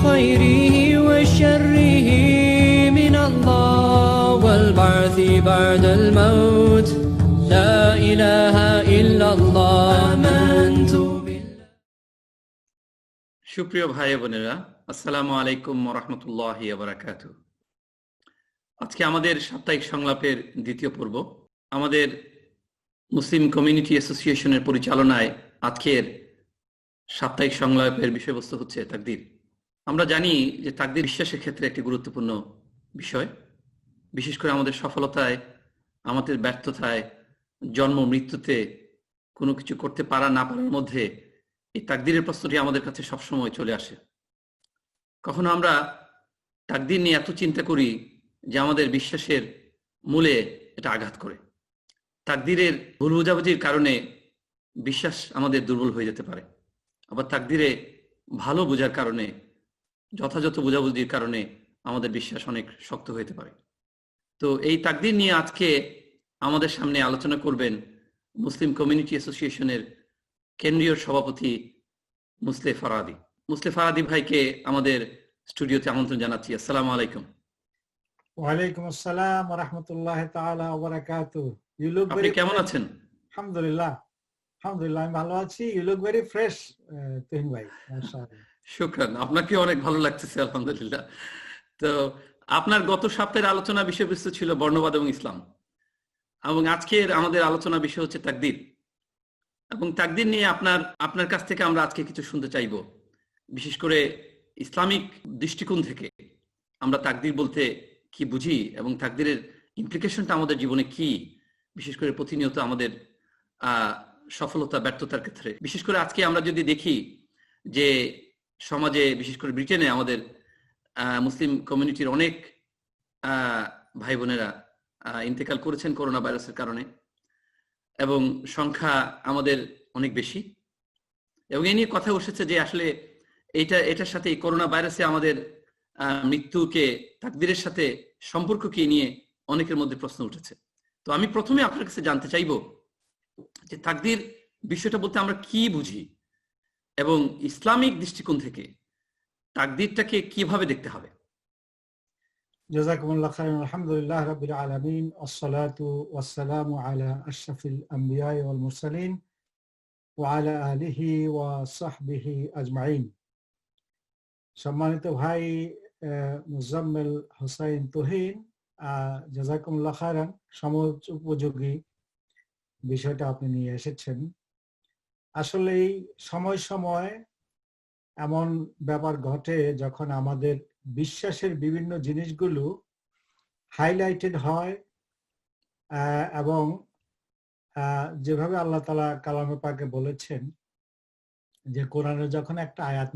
خيره وشره من الله والبعث بعد الموت لا إله إلا الله آمنت بالله. সুপ্রিয় ভাই বোনেরা, আসসালামু আলাইকুম ওয়া রাহমাতুল্লাহি ওয়া বারাকাতুহু। আজকে আমাদের সাপ্তাহিক সংলাপের দ্বিতীয় পর্ব। আমাদের মুসলিম কমিউনিটি অ্যাসোসিয়েশনের পরিচালনায় আজকের সাপ্তাহিক সংলাপের বিষয়বস্তু হচ্ছে তাকদীর। আমরা জানি যে তাকদীর বিশ্বাসের ক্ষেত্রে একটি গুরুত্বপূর্ণ বিষয়। বিশেষ করে আমাদের সফলতায়, আমাদের ব্যর্থতায়, জন্ম মৃত্যুতে কোনো কিছু করতে পারা না পারার মধ্যে এই তাকদীরের প্রশ্নটি আমাদের কাছে সবসময় চলে আসে। কখনো আমরা তাকদীর নিয়ে এত চিন্তা করি যে আমাদের বিশ্বাসের মূলে এটা আঘাত করে। তাকদীরের ভুল বোঝাবুঝির কারণে বিশ্বাস আমাদের দুর্বল হয়ে যেতে পারে। আবার তাকদীরে ভালো বোঝার কারণে, যথাযথ বোঝাবুঝির কারণে আমাদের বিশ্বাস অনেক শক্ত হতে পারে। তো এই তাকদীর নিয়ে আজকে আমাদের সামনে আলোচনা করবেন মুসলিম কমিউনিটি অ্যাসোসিয়েশনের কেন্দ্রীয় সভাপতি মুসলেহ ফারাদি। মুসলেহ ফারাদি ভাইকে আমাদের স্টুডিওতে আমন্ত্রণ জানাচ্ছি। আসসালামু আলাইকুম। ওয়ালাইকুম আসসালাম ওয়া রাহমাতুল্লাহি তাআলা ওয়া বারাকাতুহু। ইউ লুক আপনি কেমন আছেন? আলহামদুলিল্লাহ, আলহামদুলিল্লাহ, আমি ভালো আছি। You look very fresh Tuhin ভাই, মাশাআল্লাহ। শুকরান, আপনাকে অনেক ভালো লাগতেছে আলহামদুলিল্লাহ। তো আপনার গত সপ্তাহের আলোচনা বিষয়বস্তু ছিল বর্ণবাদ এবং ইসলাম, এবং আজকের আমাদের আলোচনা বিষয় হচ্ছে তাকদীর। এবং তাকদীর নিয়ে আপনার কাছ থেকে আমরা আজকে কিছু শুনতে চাইব। বিশেষ করে ইসলামিক দৃষ্টিকোণ থেকে আমরা তাকদীর বলতে কি বুঝি এবং তাকদীরের ইমপ্লিকেশনটা আমাদের জীবনে কি, বিশেষ করে প্রতিনিয়ত আমাদের সফলতা ব্যর্থতার ক্ষেত্রে। বিশেষ করে আজকে আমরা যদি দেখি যে সমাজে, বিশেষ করে ব্রিটেনে আমাদের মুসলিম কমিউনিটির অনেক ভাই বোনেরা ইন্তেকাল করেছেন করোনা ভাইরাসের কারণে, এবং সংখ্যা আমাদের অনেক বেশি। এবং এই নিয়ে কথা উঠেছে যে আসলে এটার সাথে এই করোনা ভাইরাসে আমাদের মৃত্যুকে তাকদীরের সাথে সম্পর্ক কি নিয়ে অনেকের মধ্যে প্রশ্ন উঠেছে। তো আমি প্রথমে আপনার কাছে জানতে চাইব যে তাকদীর বিষয়টা বলতে আমরা কি বুঝি এবং ইসলামিক দৃষ্টিকোণ থেকে তাকদীরটাকে কিভাবে দেখতে হবে। জাযাকুমুল্লাহ খাইরান। আলহামদুলিল্লাহ রাব্বিল আলামিন, ওয়াসসালাতু ওয়াসসালামু আলা আশরাফিল আমবিয়া ওয়াল মুরসালিন ওয়া আলা আলিহি ওয়া সাহবিহি আজমাইন। সম্মানিত ভাই মুজাম্মেল হোসাইন তুহিন, জাযাকুমুল্লাহ খাইরান, সমাজ উপযোগী বিষয়টা আপনি নিয়ে এসেছেন। আসলেই সময় সময় এমন ব্যাপার ঘটে যখন আমাদের বিশ্বাসের বিভিন্ন জিনিসগুলো হাইলাইটেড হয়, এবং যেভাবে আল্লাহ তাআলা কালামে পাকে বলেছেন যে কোরআনে যখন একটা আয়াত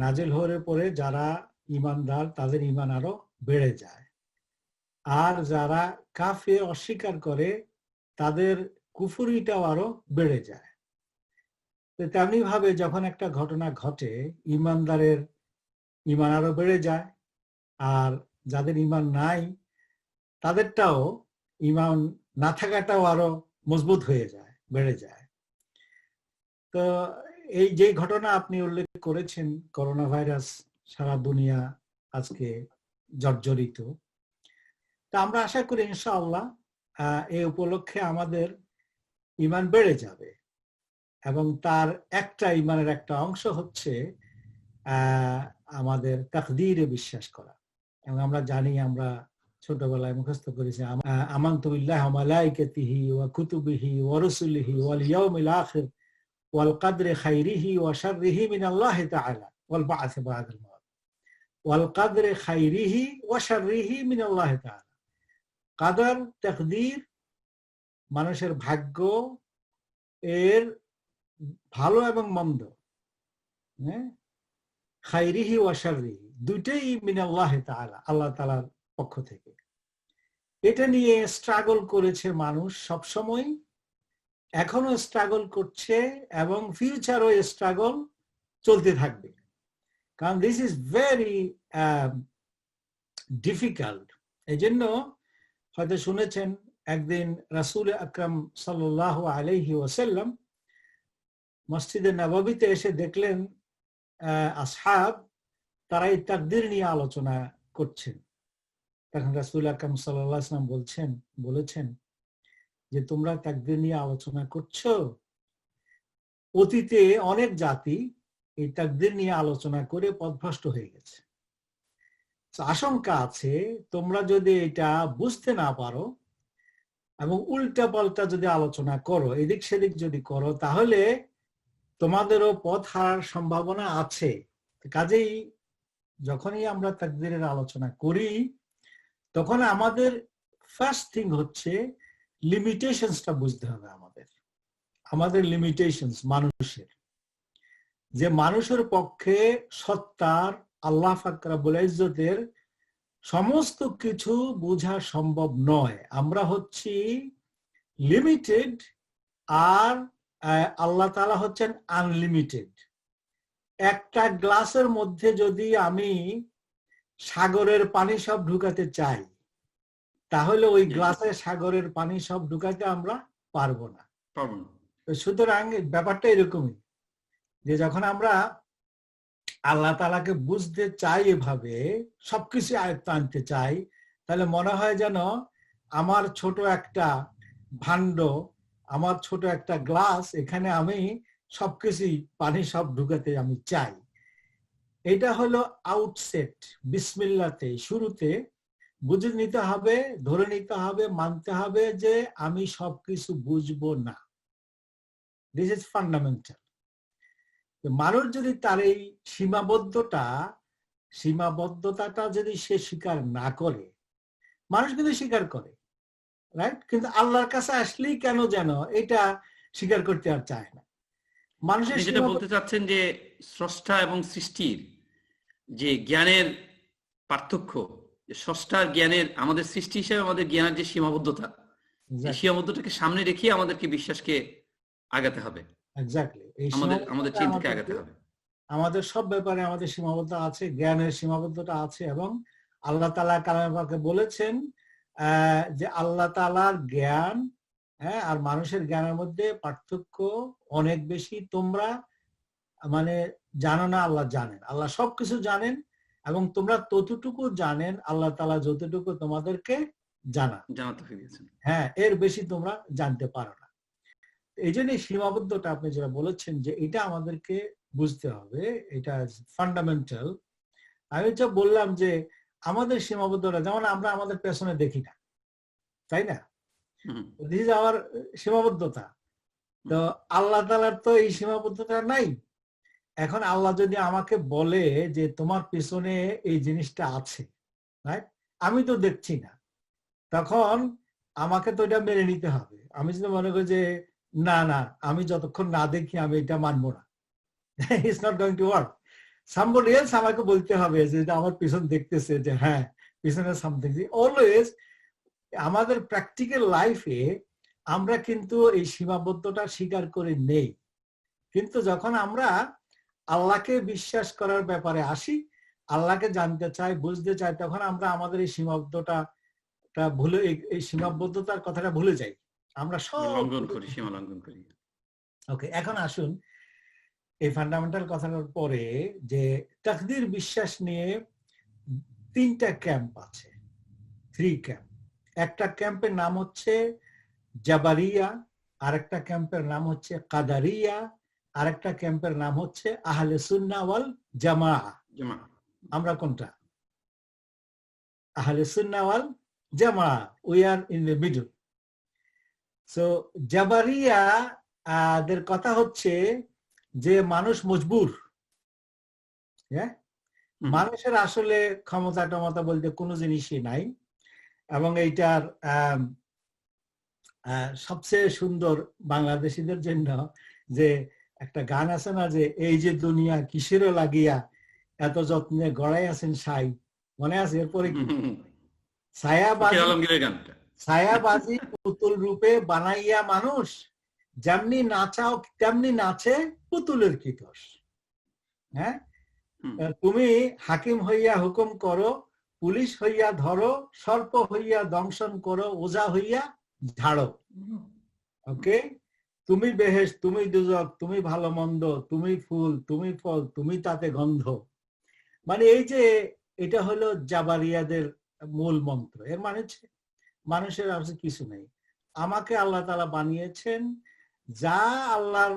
নাজিল হওয়ার পরে যারা ঈমানদার তাদের ঈমান আরো বেড়ে যায়, আর যারা কাফির অস্বীকার করে তাদের কুফরিটাও আরো বেড়ে যায়। তেমনি ভাবে যখন একটা ঘটনা ঘটে, ঈমানদারের ঈমান আরো বেড়ে যায়, আর যাদের ঈমান নাই তাদেরটাও, ঈমান না থাকাটাও আরো মজবুত হয়ে যায়, বেড়ে যায়। তো এই যে ঘটনা আপনি উল্লেখ করেছেন, করোনা ভাইরাস, সারা দুনিয়া আজকে জর্জরিত। তা আমরা আশা করি ইনশাআল্লাহ এই উপলক্ষে আমাদের ঈমান বেড়ে যাবে, এবং তার একটা ঈমানের একটা অংশ হচ্ছে আমাদের তাকদীরে বিশ্বাস করা। এবং আমরা জানি, আমরা ছোটবেলায় মুখস্থ করেছি, আমানতু বিল্লাহি ওয়া মালাইকাতিহি ওয়া কুতুবিহি ওয়া রুসুলিহি ওয়াল ইয়াউমিল আখির ওয়াল কদরি খাইরিহি ওয়া শাররিহি মিনাল্লাহি তাআলা ওয়াল বা'থ বা'দাল মাউত ওয়াল কদরি খাইরিহি ওয়া শাররিহি মিনাল্লাহি তাআলা। কদর, তাকদীর, মানুষের ভাগ্য এর ভালো এবং মন্দ, খাইরিহি ওয়া শাররিহি, দুইটাই মিনাল্লাহি তাআলা, আল্লাহ তাআলার পক্ষ থেকে। এটা নিয়ে স্ট্রাগল করেছে মানুষ সবসময়, এখনো স্ট্রাগল করছে, এবং ফিউচারও স্ট্রাগল চলতে থাকবে। কারণ দিস ইজ ভেরি ডিফিকাল্ট। এই জন্য হয়তো শুনেছেন, একদিন রাসূল আকরাম সাল্লাল্লাহু আলাইহি ওয়াসাল্লাম মসজিদে নববীতে এসে দেখলেন আসহাব তারা এই তাকদীর নিয়ে আলোচনা করছেন। তখন রাসূল আকরাম সাল্লাল্লাহু আলাইহি ওয়াসাল্লাম বলেছেন যে তোমরা তাকদীর নিয়ে আলোচনা করছো, অতীতে অনেক জাতি এই তাকদীর নিয়ে আলোচনা করে পথভ্রষ্ট হয়ে গেছে। আশঙ্কা আছে তোমরা যদি এটা বুঝতে না পারো এবং উল্টা পাল্টা যদি আলোচনা করো, এদিক সেদিক যদি করো, তাহলে তোমাদেরও পথ হারার সম্ভাবনা আছে। কাজেই যখনই আমরা তাকদীরের আলোচনা করি তখন আমাদের ফার্স্ট থিং হচ্ছে লিমিটেশনসটা বুঝতে হবে। আমাদের লিমিটেশনস মানুষের, যে মানুষের পক্ষে সত্তার আল্লাহ পাক রব্বুল ইজ্জতের সমস্ত কিছু বোঝা সম্ভব নয়। আমরা হচ্ছি লিমিটেড আর আল্লাহ তাআলা হচ্ছেন আনলিমিটেড। একটা গ্লাসের মধ্যে যদি আমি সাগরের পানি সব ঢুকাতে চাই, তাহলে ওই গ্লাসে সাগরের পানি সব ঢুকাতে আমরা পারবো না। সুতরাং ব্যাপারটা এরকমই, যে যখন আমরা আল্লাহ তাআলাকে বুঝতে চাই, এভাবে সবকিছু আয়ত্তে আনতে চাই, তাহলে মনে হয় যেন আমার ছোট একটা ভাণ্ড, আমার ছোট একটা গ্লাস, এখানে আমি সবকিছুই পানি সব ঢুকাতে আমি চাই। এটা হলো আউটসেট, বিসমিল্লাতে শুরুতে বুঝে নিতে হবে, ধরে নিতে হবে, মানতে হবে যে আমি সবকিছু বুঝবো না। This is fundamental. মানুষ যদি তার এই সীমাবদ্ধতাটা যদি সে স্বীকার না করে, মানুষ কিন্তু স্বীকার করে, রাইট? কিন্তু আল্লাহর কাছে আসলেই কেন যেন এটা স্বীকার করতে আর চায় না। মানুষের যেটা বলতে চাচ্ছেন যে স্রষ্টা এবং সৃষ্টির যে জ্ঞানের পার্থক্য, স্রষ্টার জ্ঞানের, আমাদের সৃষ্টি হিসেবে আমাদের জ্ঞানের যে সীমাবদ্ধতা, সীমাবদ্ধতাকে সামনে রেখে আমাদেরকে বিশ্বাসকে আগাতে হবে। এক্স্যাক্টলি, আমাদের চিন্তাকে আগাতে হবে। আমাদের সব ব্যাপারে আমাদের সীমাবদ্ধতা আছে, জ্ঞানের সীমাবদ্ধতা আছে। এবং আল্লাহ তাআলা কালামে পাকে বলেছেন যে আল্লাহ তাআলার জ্ঞান আর মানুষের জ্ঞানের মধ্যে পার্থক্য অনেক বেশি। তোমরা মানে জানো না, আল্লাহ জানেন। আল্লাহ সবকিছু জানেন এবং তোমরা ততটুকু জানেন আল্লাহ তাআলা যতটুকু তোমাদেরকে জানাতে দিয়েছেন। এর বেশি তোমরা জানতে পারো না। এই জন্য সীমাবদ্ধতা আপনি যেটা বলেছেন যে এটা আমাদেরকে বুঝতে হবে, এটা ফান্ডামেন্টাল। আমি তো বললাম যে আমাদের সীমাবদ্ধতা, যেমন আমরা আমাদের পেছনে দেখি না, তাই না? দিস ইজ আওয়ার সীমাবদ্ধতা। তো আল্লাহ তাআলার তো এই সীমাবদ্ধতা নাই। এখন আল্লাহ যদি আমাকে বলে যে তোমার পিছনে এই জিনিসটা আছে, রাইট, আমি তো দেখছি না, তখন আমাকে তো এটা মেনে নিতে হবে। আমি যদি মনে করি যে না না, আমি যতক্ষণ না দেখি আমি এটা মানবো না, it's not going to work. Somebody else আমাকে বলতে হবে যে আমার পিছন দেখতেছে, যে হ্যাঁ পিছনে সামথিং। অলওয়েজ আমাদের প্র্যাকটিক্যাল লাইফে আমরা কিন্তু এই সীমাবদ্ধতা স্বীকার করে নেই। কিন্তু যখন আমরা আল্লাহকে বিশ্বাস করার ব্যাপারে আসি, আল্লাহকে জানতে চাই, বুঝতে চাই, তখন আমরা আমাদের এই সীমাবদ্ধতাটা ভুলে, এই সীমাবদ্ধতার কথাটা ভুলে যাই, আমরা সব লঙ্ঘন করি, সীমা লঙ্ঘন করি। ওকে, এখন আসুন এই ফান্ডামেন্টাল কথাটার পরে যে তাকদীর বিশ্বাস নিয়ে 3টা ক্যাম্প আছে, 3 ক্যাম্প। একটা ক্যাম্পের নাম হচ্ছে জাবারিয়া, আরেকটা ক্যাম্পের নাম হচ্ছে কাদারিয়া, আরেকটা ক্যাম্পের নাম হচ্ছে আহলে সুন্নাহ ওয়াল জামাআহ। আমরা কোনটা? আহলে সুন্নাহ ওয়াল জামাআহ, we are in the middle. So জাবারিয়া দের কথা হচ্ছে যে মানুষ মজবুর, মানুষের আসলে ক্ষমতা বলতে কোনো জিনিসই নাই। এবং এইটার সবচেয়ে সুন্দর বাংলাদেশিদের জন্য যে একটা গান আছে না, যে এই যে দুনিয়া কিসেরও লাগিয়া এত যত্নে গড়াই আছেন সাই, মনে আছে? এরপরে কি? ছায়াবাজি পুতুল রূপে বানাইয়া মানুষ, যেমনি নাচাও তেমনি নাচে পুতুলের কি দোষ। হ্যাঁ, তুমি হাকিম হইয়া হুকুম করো, পুলিশ হইয়া ধরো, সর্প হইয়া দংশন করো, ওজা হইয়া ঝাড়ো। ওকে, তুমি বেহেশত, তুমি দুজক, তুমি ভালো মন্দ, তুমি ফুল, তুমি ফল, তুমি তাতে গন্ধ। মানে এই যে এটা হলো জাবারিয়াদের মূল মন্ত্র। এর মানে হচ্ছে মানুষের আর কিছু নেই, আমাকে আল্লাহ তাআলা বানিয়েছেন, যা আল্লাহর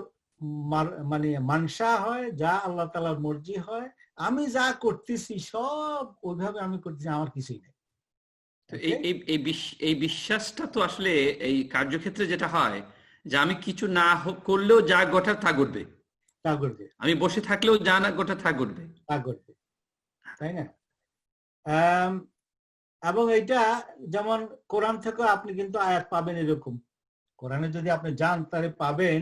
মানে মানসা হয়, যা আল্লাহ তাআলার মর্জি হয়, আমি যা করতেছি সব ওইভাবে আমি করতেছি, আমার কিছুই নেই। তো এই বিশ্বাসটা তো আসলে এই কার্যক্ষেত্রে যেটা হয় যে আমি কিছু না করলেও যা ঘটার তা ঘটবে, তা করবে, আমি বসে থাকলেও যা না ঘটার তা ঘটবে, তা করবে, তাই না? এবং এটা যেমন কোরআন থেকে আপনি কিন্তু আয়াত পাবেন এরকম, কোরআনে যদি আপনি যান তাহলে পাবেন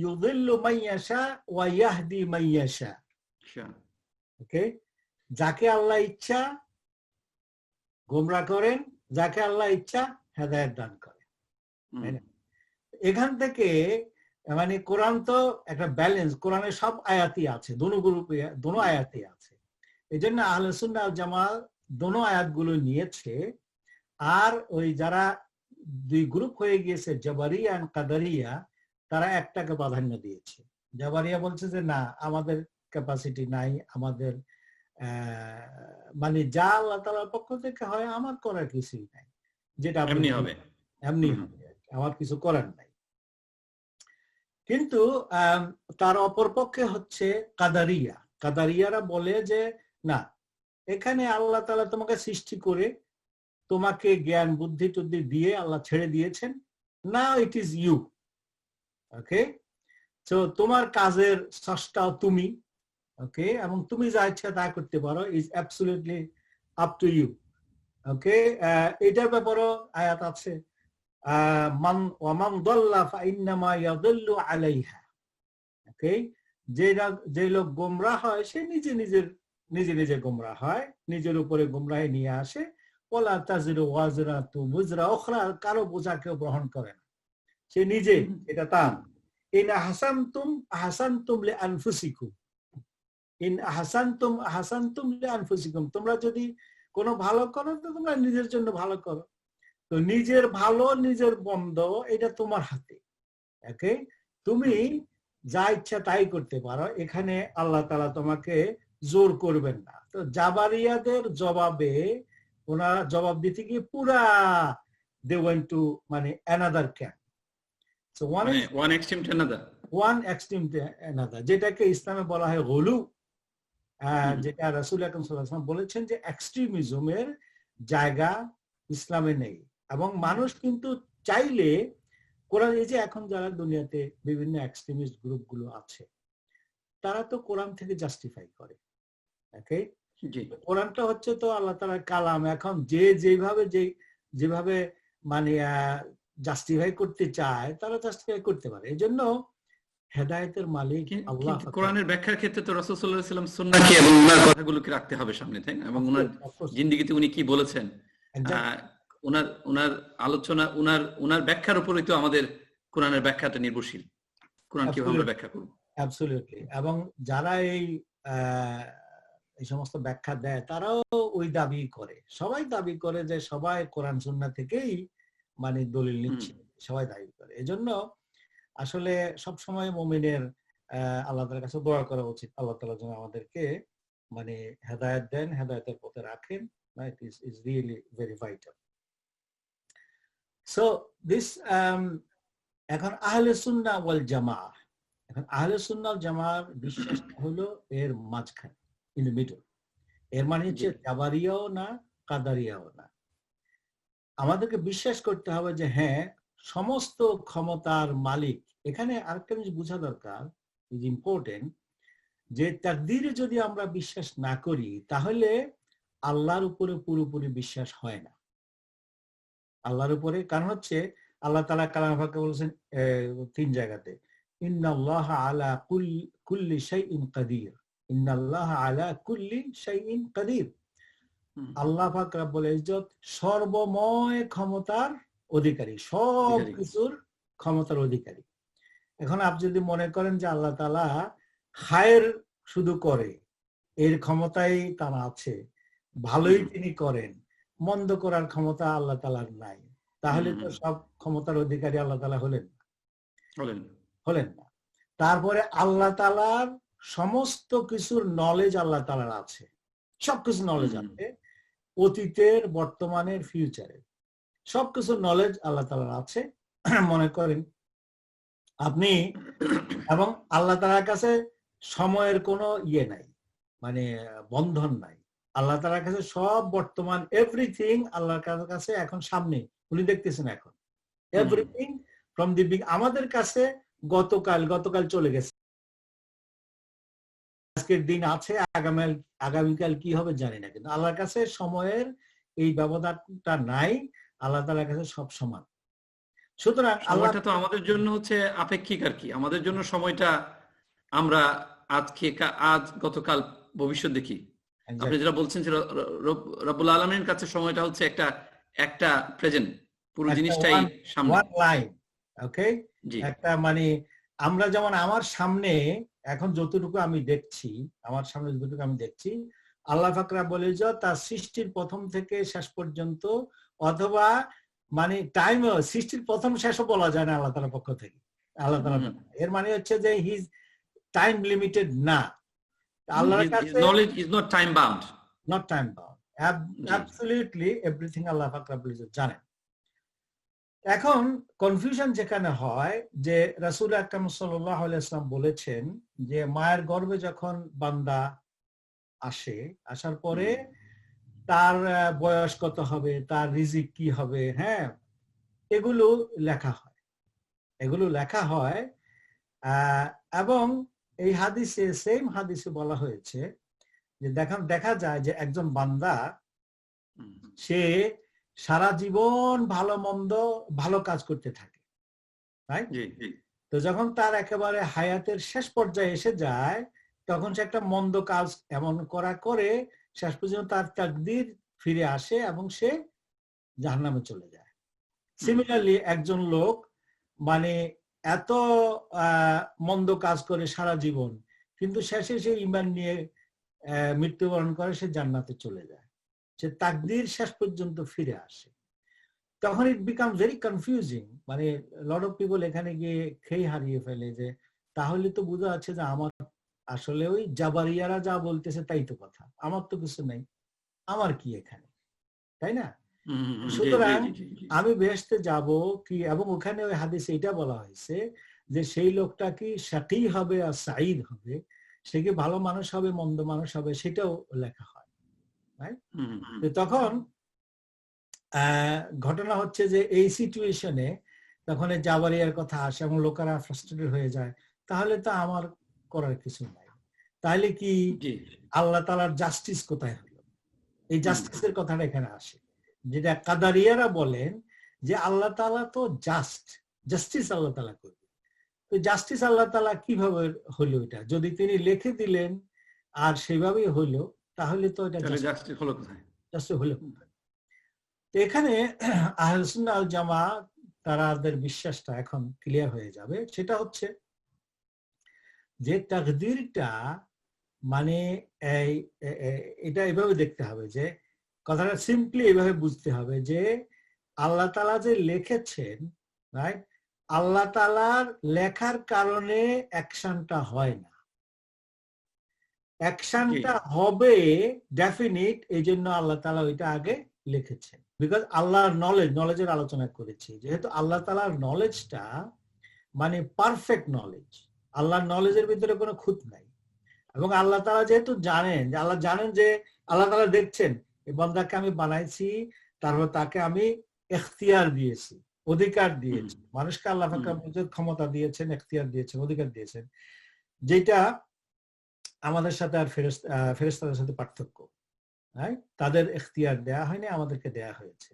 ইউযিল্লু মাইয়াশা ওয়া ইয়াহদি মাইয়াশা। ওকে, যাকে আল্লাহ ইচ্ছা গোমরাহ করেন, যাকে আল্লাহ ইচ্ছা হেদায়েত দান করেন। এখান থেকে মানে কোরআন তো একটা ব্যালেন্স, কোরআনের সব আয়াতই আছে, দোনো গ্রুপে দোনো আয়াতই আছে। এই জন্য আহলে সুন্নাহ ওয়াল জামাত দোনো আয়াতগুলো নিয়েছে। আর ওই যারা দুই গ্রুপ হয়ে গিয়েছে জাবারিয়া আর কাদারিয়া, তারা একটাকে প্রাধান্য দিয়েছে। জাবারিয়া বলছে যে না, আমাদের ক্যাপাসিটি নাই, আমাদের মানে যা আল্লাহ তাআলার পক্ষ থেকে হয় আমার করার কিছুই নাই, যেটা এমনি হবে, এমনি হবে, আমার কিছু করার নাই। কিন্তু তার অপরপক্ষে হচ্ছে কাদারিয়া। কাদারিয়ারা বলে যে না, এখানে আল্লাহ তাআলা তোমাকে সৃষ্টি করে তোমাকে জ্ঞান বুদ্ধি টুদ্ধি দিয়ে আল্লাহ ছেড়ে দিয়েছেন, নাও ইট ইজ ইউ, ওকে, তো তোমার কাজের স্রষ্টাও তুমি, ওকে, এবং তুমি যা ইচ্ছা তা করতে পারো, is absolutely up to you, okay. এটার ব্যাপারেও আয়াত আছে, মান ওয়া মান দাল্লা ফাইন্নামা ইয়াদুল্লু আলাইহা, ওকে, যে লোক গোমরাহ হয় সে নিজে নিজে গোমরাহ হয়, নিজের উপরে গোমরাহি নিয়ে আসে। ওয়ালা তাজিরু ওয়াজরাতু মুজরা উখরা, কারো বোঝা কেউ গ্রহণ করে না, সে নিজে, এটা তার। ইন আহসানতুম আহসানতুম লিআনফুসিকুম, ইন আহসানতুম আহসানতুম লিআনফুসিকুম, তোমরা যদি কোনো ভালো করো তো তোমরা নিজের জন্য ভালো করো, তো নিজের ভালো নিজের মন্দ এটা তোমার হাতে, ওকে, তুমি যা ইচ্ছা তাই করতে পারো, এখানে আল্লাহ তাআলা তোমাকে জোর করবেন না। তো জাবারিয়াদের জবাবে ওনারা জবাব দিতে গিয়ে পুরা they went to মানে another camp, so one extreme to another, যেটাকে ইসলামে বলা হয় গুলু, যেটা রাসূল আকরাম সাল্লাল্লাহু আলাইহি ওয়াসাল্লাম বলেছেন যে এক্সট্রিমিজমের জায়গা ইসলামে নেই। এবং মানুষ কিন্তু চাইলে কোরআন, এই যে এখন যারা দুনিয়াতে বিভিন্ন এক্সট্রিমিস্ট গ্রুপগুলো আছে, তারা তো কোরআন থেকে জাস্টিফাই করে, ওকে, কোরআনটা হচ্ছে তো আল্লাহ তাআলার কালাম, এখন যেভাবে মানে জাস্টিফাই করতে চায় তারা জাস্টিফাই করতে পারে। এই জন্য হেদায়েতের মালিক আল্লাহ। কোরআনের ব্যাখ্যার ক্ষেত্রে তো রাসূল সাল্লাল্লাহু আলাইহি ওয়াসাল্লাম সুন্নাহকে এবং ওনার কথাগুলোকে রাখতে হবে সামনে, তাই না? এবং ওনার জিন্দেগিতে উনি কি বলেছেন, ওনার আলোচনা, ওনার ব্যাখ্যার উপরই তো আমাদের কোরআনের ব্যাখ্যাটা নির্ভরশীল। কোরআন কিভাবে আমরা ব্যাখ্যা করব। অ্যাবসলিউটলি। এবং যারা এই সমস্ত ব্যাখ্যা দেয় তারাও ওই দাবি করে, সবাই দাবি করে যে সবাই কোরআন সুন্নাহ থেকেই মানে দলিল নিচ্ছে, সবাই দাবি করে। এজন্য আসলে সব সময় মুমিনের আল্লাহ তাআলার কাছে দোয়া করা উচিত, আল্লাহ তাআলা যেন আমাদেরকে মানে হেদায়েত দেন, হেদায়েতের পথে রাখেন। It is really very vital. So this এখন আহলে সুন্নাহ ওয়াল জামাআহ, এখন আহলে সুন্নাহ ওয়াল জামাআর বিশ্বাস হলো এর মাঝখানে, in the middle। এর মানে হচ্ছে জাবারিয়াও না, কাদারিয়াও না। আমাদেরকে বিশ্বাস করতে হবে যে হ্যাঁ, সমস্ত ক্ষমতার মালিক। এখানে আরেকটা জিনিস বোঝা দরকার, ইজ ইম্পর্টেন্ট, যে তাকদীরে যদি আমরা বিশ্বাস না করি তাহলে আল্লাহর উপরে পুরোপুরি বিশ্বাস হয় না। আল্লাহর উপরে, কারণ হচ্ছে আল্লাহ তাআলা কালামে পাকে বলেছেন 3 জায়গাতে, ইন্নাল্লাহা আলা কুল্লি শাইইন কাদির, ইন্নাল্লাহা আলা কুল্লি শাইইন কাদির। আল্লাহ পাক রব্বুল ইজ্জত সর্বময় ক্ষমতার অধিকারী, সব কিছুর ক্ষমতার অধিকারী। এখন আপনি যদি মনে করেন যে আল্লাহ তাআলা খায়ের শুধু করে, এর ক্ষমতাই তার আছে, ভালোই তিনি করেন, মন্দ করার ক্ষমতা আল্লাহ তাআলার নাই, তাহলে তো সব ক্ষমতার অধিকারী আল্লাহ তাআলা হলেন না। হলেন না। তারপরে আল্লাহ তাআলার সমস্ত কিছুর নলেজ আল্লাহ তাআলার আছে, সবকিছু নলেজ আছে, অতীতের, বর্তমানের, ফিউচারের সবকিছু নলেজ আল্লাহ তাআলার আছে। মনে করেন আপনি, এবং আল্লাহ তাআলার কাছে সময়ের কোনো ইয়ে নাই, মানে বন্ধন নাই। আল্লাহ তাআলার কাছে সব বর্তমান, এভরিথিং আল্লাহর কাছে এখন সামনে, উনি দেখতেছেন এখন এভরিথিং ফ্রম দি বিগ। আমাদের কাছে গতকাল চলে গেছে, আজকের দিন আছে, আগামীকাল কি হবে জানি না, কিন্তু আল্লাহর কাছে সময়ের এই ব্যবধানটা নাই, আল্লাহ তাআলার কাছে সব সমান। সুতরাং সময়টা তো আমাদের জন্য হচ্ছে আপেক্ষিক আর কি, আমাদের জন্য সময়টা আমরা আজ গতকাল ভবিষ্যৎ দেখি। আপনি যেটা বলছেন যে রব্বুল আলামিনের কাছে সময়টা হচ্ছে একটা প্রেজেন্ট, পুরো জিনিসটাই সামনে। ওকে, একটা মানে আমরা যেমন আমার সামনে এখন যতটুকু আমি দেখছি, আমার সামনে যতটুকু আমি দেখছি, আল্লাহ পাক রব্বুল ইজ্জত তার সৃষ্টির প্রথম থেকে শেষ পর্যন্ত, অথবা মানে টাইম সৃষ্টির প্রথম শেষও বলা যায় না আল্লাহ তাআলার পক্ষ থেকে। আল্লাহ তাআলা এর মানে হচ্ছে যে হিজ টাইম লিমিটেড না, আল্লাহর কাছে knowledge is not time bound, absolutely everything আল্লাহ পাক রব্বুল ইজ্জত জানেন। এখন কনফিউশন যেখানে হয় যে রাসূল আকরাম সাল্লাল্লাহু আলাইহি ওয়াসাল্লাম বলেছেন যে মায়ের গর্ভে যখন বান্দা আসার পরে তার বয়স কত হবে, তার রিজিক কি হবে, হ্যাঁ, এগুলো লেখা হয়। এবং এই হাদিসে, সেম হাদিসে বলা হয়েছে যে দেখা যায় যে একজন বান্দা সে সারা জীবন ভালো কাজ করতে থাকে, রাইট? তো যখন তার একেবারে হায়াতের শেষ পর্যায়ে এসে যায়, তখন সে একটা মন্দ কাজ এমন করে শেষ পর্যন্ত তার তাকদীর ফিরে আসে এবং সে জাহান্নামে চলে যায়। সিমিলারলি একজন লোক মানে এত মন্দ কাজ করে সারা জীবন, কিন্তু শেষে সে ঈমান নিয়ে মৃত্যুবরণ করে, সে জান্নাতে চলে যায়, সে তাকদীর শেষ পর্যন্ত ফিরে আসে। তখন ইট বিকাম ভেরি কনফিউজিং, মানে লট অফ পিপল এখানে গিয়ে খেয়ে হারিয়ে ফেলে যে তাহলে তো বোঝা যাচ্ছে যে আমার আসলে ওই জাবারিয়ারা যা বলতেছে তাই তো কথা, আমার তো কিছু নেই, আমার কি এখানে, তাই না? সুতরাং আমি বেহেশতে যাব কি? এবং ওখানে ওই হাদিসে এটা বলা হয়েছে যে সেই লোকটা কি শাকী হবে আর সাঈদ হবে, সে কি ভালো মানুষ হবে, মন্দ মানুষ হবে, সেটাও লেখা হয়। তখন ঘটনা হচ্ছে যে এই সিচুয়েশনে তখন জাবারিয়ার কথা আসে এবং লোকেরা ফ্রাস্ট্রেটেড হয়ে যায়, তাহলে তো আমার করার কিছু নাই, তাহলে কি আল্লাহ তাআলার জাস্টিস কোথায় হলো? এই জাস্টিসের কথাটা এখানে আসে, যেটা কাদারিয়ারা বলেন যে আল্লাহ তাআলা তো জাস্টিস আল্লাহ তাআলা করবে। তো জাস্টিস আল্লাহ তাআলা কিভাবে হলো? এটা যদি তিনি লিখে দিলেন আর সেভাবেই হলো, তাহলে তো এটা জাস্টিস হলো কোথায়? জাস্টিস হলো কোথায়? তো এখানে আহলে সুন্নাহ ওয়াল জামাত তাদের বিশ্বাসটা এখন ক্লিয়ার হয়ে যাবে। সেটা হচ্ছে যে তাকদীরটা মানে এটা এভাবে দেখতে হবে, যে কথাটা সিম্পলি এভাবে বুঝতে হবে যে আল্লাহ তাআলা যে লিখেছেন, রাইট, আল্লাহ তাআলার লেখার কারণে অ্যাকশনটা হয় না, অ্যাকশনটা হবে ডেফিনিট, এই জন্য আল্লাহ তাআলা ওইটা আগে লিখেছেন। বিকজ আল্লাহর নলেজের আলোচনা করেছি, যেহেতু আল্লাহ তাআলার নলেজটা মানে পারফেক্ট নলেজ, আল্লাহর নলেজের ভিতরে কোনো খুঁত নাই। এবং আল্লাহ তাআলা যেহেতু জানেন যে আল্লাহ তাআলা দেখছেন এই বান্দাকে আমি বানাইছি, তারপর তাকে আমি এখতিয়ার দিয়েছি, অধিকার দিয়েছি। মানুষকে আল্লাহ পাক ক্ষমতা দিয়েছেন, এখতিয়ার দিয়েছেন, অধিকার দিয়েছেন, যেটা আমাদের সাথে আর ফেরেশতাদের সাথে পার্থক্য, তাদের এখতিয়ার দেয়া হয়নি, আমাদেরকে দেয়া হয়েছে।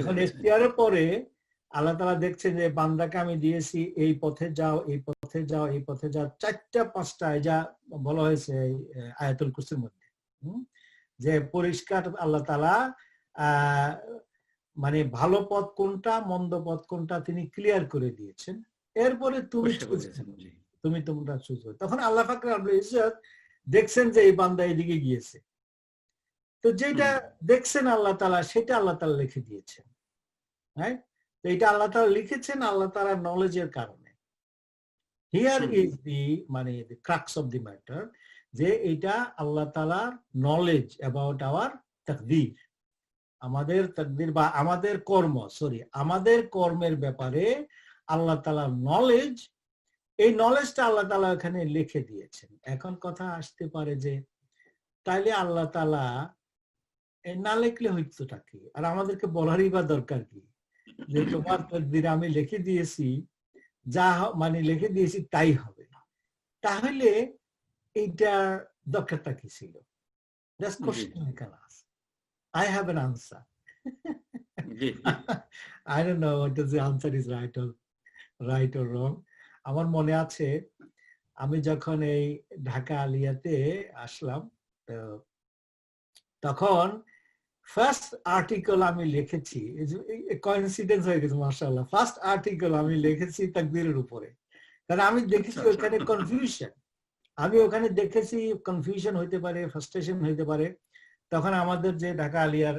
এখন এখতিয়ারের পরে আল্লাহ তাআলা দেখছেন যে বান্দাকে আমি দিয়েছি এই পথে যাও, এই পথে যাও, এই পথে যাও, 4টা-5টা যা বলা হয়েছে আয়াতুল কুরসির মধ্যে, যে পরিষ্কার আল্লাহ তাআলা মানে ভালো পথ কোনটা, মন্দ পথ কোনটা তিনি ক্লিয়ার করে দিয়েছেন। এরপরে তোমরা চুজ করো। তখন আল্লাহ পাক রব্বুল ইজ্জত দেখছেন যে এই বান্দা এদিকে গিয়েছে, তো যেটা দেখছেন আল্লাহ তাআলা সেটা আল্লাহ তাআলা লিখে দিয়েছেন, রাইট? তো এটা আল্লাহ তাআলা লিখেছেন আল্লাহ তাআলার নলেজের কারণে। হিয়ার ইজ দি মানে the crux of the matter, যে এটা আল্লাহ তাআলার নলেজ অ্যাবাউট আওয়ার তাকদীর, আমাদের তাকদীর বা আমাদের কর্ম, আমাদের কর্মের ব্যাপারে আল্লাহ তাআলার নলেজ, এই নলেজটা আল্লাহ তাআলা এখানে লিখে দিয়েছেন। এখন কথা আসতে পারে যে তাইলে আল্লাহ তাআলা না লিখলে হইতোটা কি, আর আমাদেরকে বলারই বা দরকার কি, যে তোমার তাকদীর আমি লিখে দিয়েছি, যা মানে লিখে দিয়েছি তাই হবে, তাহলে এইটার দরকারটা কি ছিল? That's question I can ask. I have an answer. I don't know what the answer is right or wrong. আমার মনে আছে আমি যখন এই ঢাকা আলিয়াতে আসলাম, তখন ফার্স্ট আর্টিকেল আমি লিখেছি, কোইন্সিডেন্স হয়ে গেছে মাশাআল্লাহ, ফার্স্ট আর্টিকেল আমি লিখেছি তাকদীরের উপরে, কারণ আমি দেখেছি ওখানে কনফিউশন, আমি ওখানে দেখেছি কনফিউশন হইতে পারে, ফ্রাস্ট্রেশন হইতে পারে। তখন আমাদের যে ঢাকা আলিয়ার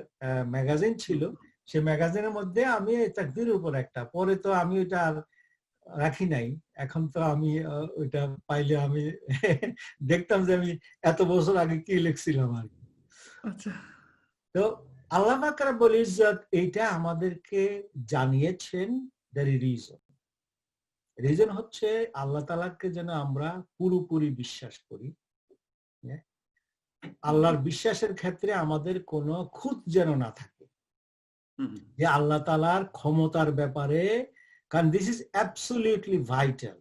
ম্যাগাজিন ছিল, সেই ম্যাগাজিনের মধ্যে আমি তাকদীরের উপর একটা, পরে তো আমি ওইটা আর রাখি নাই, এখন তো আমি ওইটা পাইলে আমি দেখতাম যে আমি এত বছর আগে কি লিখছিলাম আর কি। তো আল্লাহ পাক রব্বুল ইজ্জত এইটা আমাদেরকে জানিয়েছেন, দ্যার রিজন হচ্ছে আল্লাহ তাআলাকে যেন আমরা পুরোপুরি বিশ্বাস করি। আল্লাহর বিশ্বাসের ক্ষেত্রে আমাদের কোনো খুঁত যেন না থাকে, যে আল্লাহ তাআলার ক্ষমতার ব্যাপারে, কারণ দিস ইজ অ্যাবসলিউটলি ভাইটাল,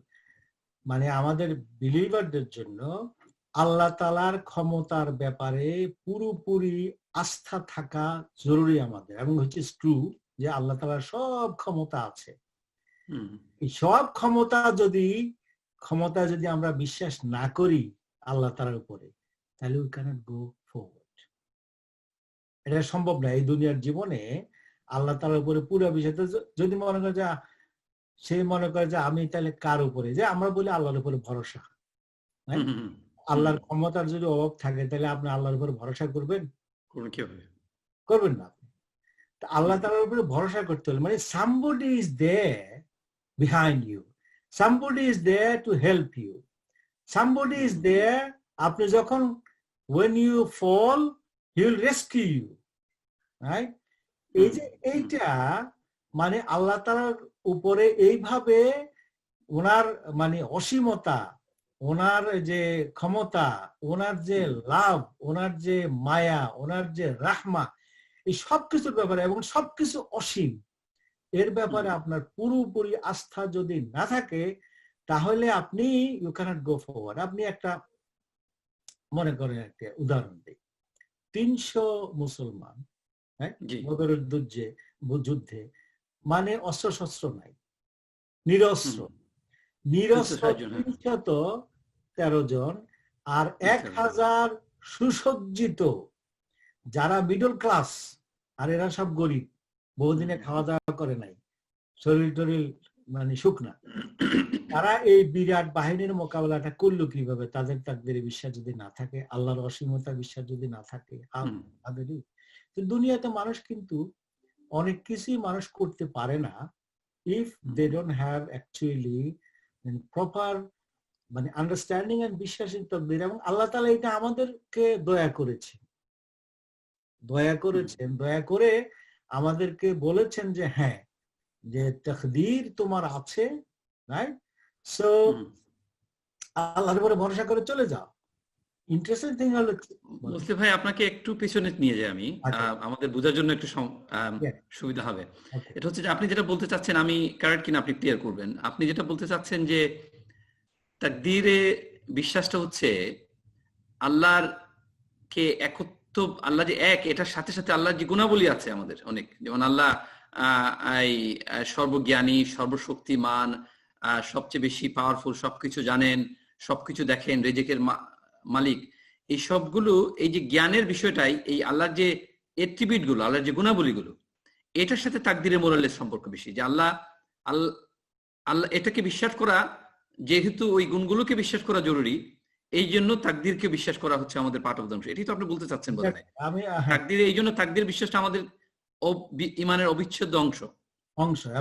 মানে আমাদের বিলিভারদের জন্য আল্লাহ তাআলার ক্ষমতার ব্যাপারে পুরোপুরি আস্থা থাকা জরুরি আমাদের, এবং হচ্ছে ট্রু যে আল্লাহ তাআলার সব ক্ষমতা আছে। এই সব ক্ষমতা যদি আমরা বিশ্বাস না করি আল্লাহ তাআলার উপরে, তাহলে উই ক্যানট গো ফরওয়ার্ড। এটা সম্ভব না এই দুনিয়ার জীবনে আল্লাহ তাআলার উপরে পুরো বিশ্বাস। যদি মনে করে যে সে মনে করে যে আমি তাহলে কার উপরে, যে আমরা বলি আল্লাহর উপরে ভরসা, আল্লাহর ক্ষমতার যদি অভাব থাকে তাহলে আপনি আল্লাহর উপরে ভরসা করবেন? করবেন না। আল্লাহ তাআলার উপরে ভরসা করতে হলে মানে somebody is there behind you, somebody is there to help you, somebody is there, আপনি যখন when you fall he will rescue you, right? এই যে এইটা মানে আল্লাহ তাআলার উপরে এইভাবে ওনার মানে অসীমতা, ওনার যে ক্ষমতা, ওনার যে লাভ, ওনার যে মায়া, ওনার যে রাহমা, এই সবকিছুর ব্যাপারে, এবং সবকিছু অসীম, এর ব্যাপারে আপনার পুরোপুরি আস্থা যদি না থাকে, তাহলে আপনি ইউ ক্যানট গো ফরওয়ার্ড। আপনি একটা মনে করেন, একটা উদাহরণ দিই, 300 মুসলমান বদরের যুদ্ধে মানে অস্ত্র শস্ত্র নাই, নিরস্ত্র 313 জন, আর 1000 সুসজ্জিত যারা মিডল ক্লাস, আর এরা সব গরিব, বহুদিনে খাওয়া দাওয়া করে নাই, শরীর টরিল মানে শুকনা, তারা এই বিরাট বাহিনীর মোকাবেলাটা করলো কিভাবে? তাদের তাকদীরে বিশ্বাস যদি না থাকে, আল্লাহর অসীমতা বিশ্বাস যদি না থাকে, দুনিয়াতে মানুষ কিন্তু অনেক কিছুই মানুষ করতে পারে না if they don't have actually proper মানে আন্ডারস্ট্যান্ডিং এন্ড বিশ্বাসের তাকদীর। এবং আল্লাহ তাআলা এটা আমাদেরকে দয়া করেছেন, দয়া করে আমাদেরকে বলেছেন যে হ্যাঁ, যে তাকদীর তোমার আছে, রাইট? সো আল্লাহর উপরে ভরসা করে চলে যাও। ইন্টারেস্টিং থিং হলো মুসলিম ভাই, আপনাকে একটু পিছনে নিয়ে যাই আমি, আমাদের বোঝার জন্য একটু সুবিধা হবে। এটা হচ্ছে যে আপনি যেটা বলতে চাচ্ছেন, আমি কারেক্ট কিনা আপনি ক্লিয়ার করবেন। আপনি যেটা বলতে চাচ্ছেন যে তাকদীরে বিশ্বাসটা হচ্ছে আল্লাহর কে একত্ব, আল্লাহ যে এক, এটার সাথে সাথে আল্লাহর যে গুণাবলী আছে আমাদের অনেক, যেমন আল্লাহ সর্বজ্ঞানী, সর্বশক্তিমান, সবচেয়ে বেশি পাওয়ারফুল, সবকিছু জানেন, সবকিছু দেখেন, রিজিকের মালিক, এই সবগুলো, এই যে জ্ঞানের বিষয়টাই, এই আল্লাহর যে এট্রিবিউট গুলো, আল্লাহর যে গুণাবলীগুলো, এটার সাথে তাকদীরের মোরালের সম্পর্ক বেশি। যে আল্লাহ এটাকে বিশ্বাস করা, যেহেতু ওই গুণগুলোকে বিশ্বাস করা জরুরি, এই জন্য তাকদীরকে বিশ্বাস করা হচ্ছে আমাদের পার্ট অফ দ্য অংশ। এটাই তো আপনি বলতে চাচ্ছেন বোধ হয়। তাকদীর, এই জন্য তাকদীর বিশ্বাসটা আমাদের ঈমানের অবিচ্ছেদ্য অংশ।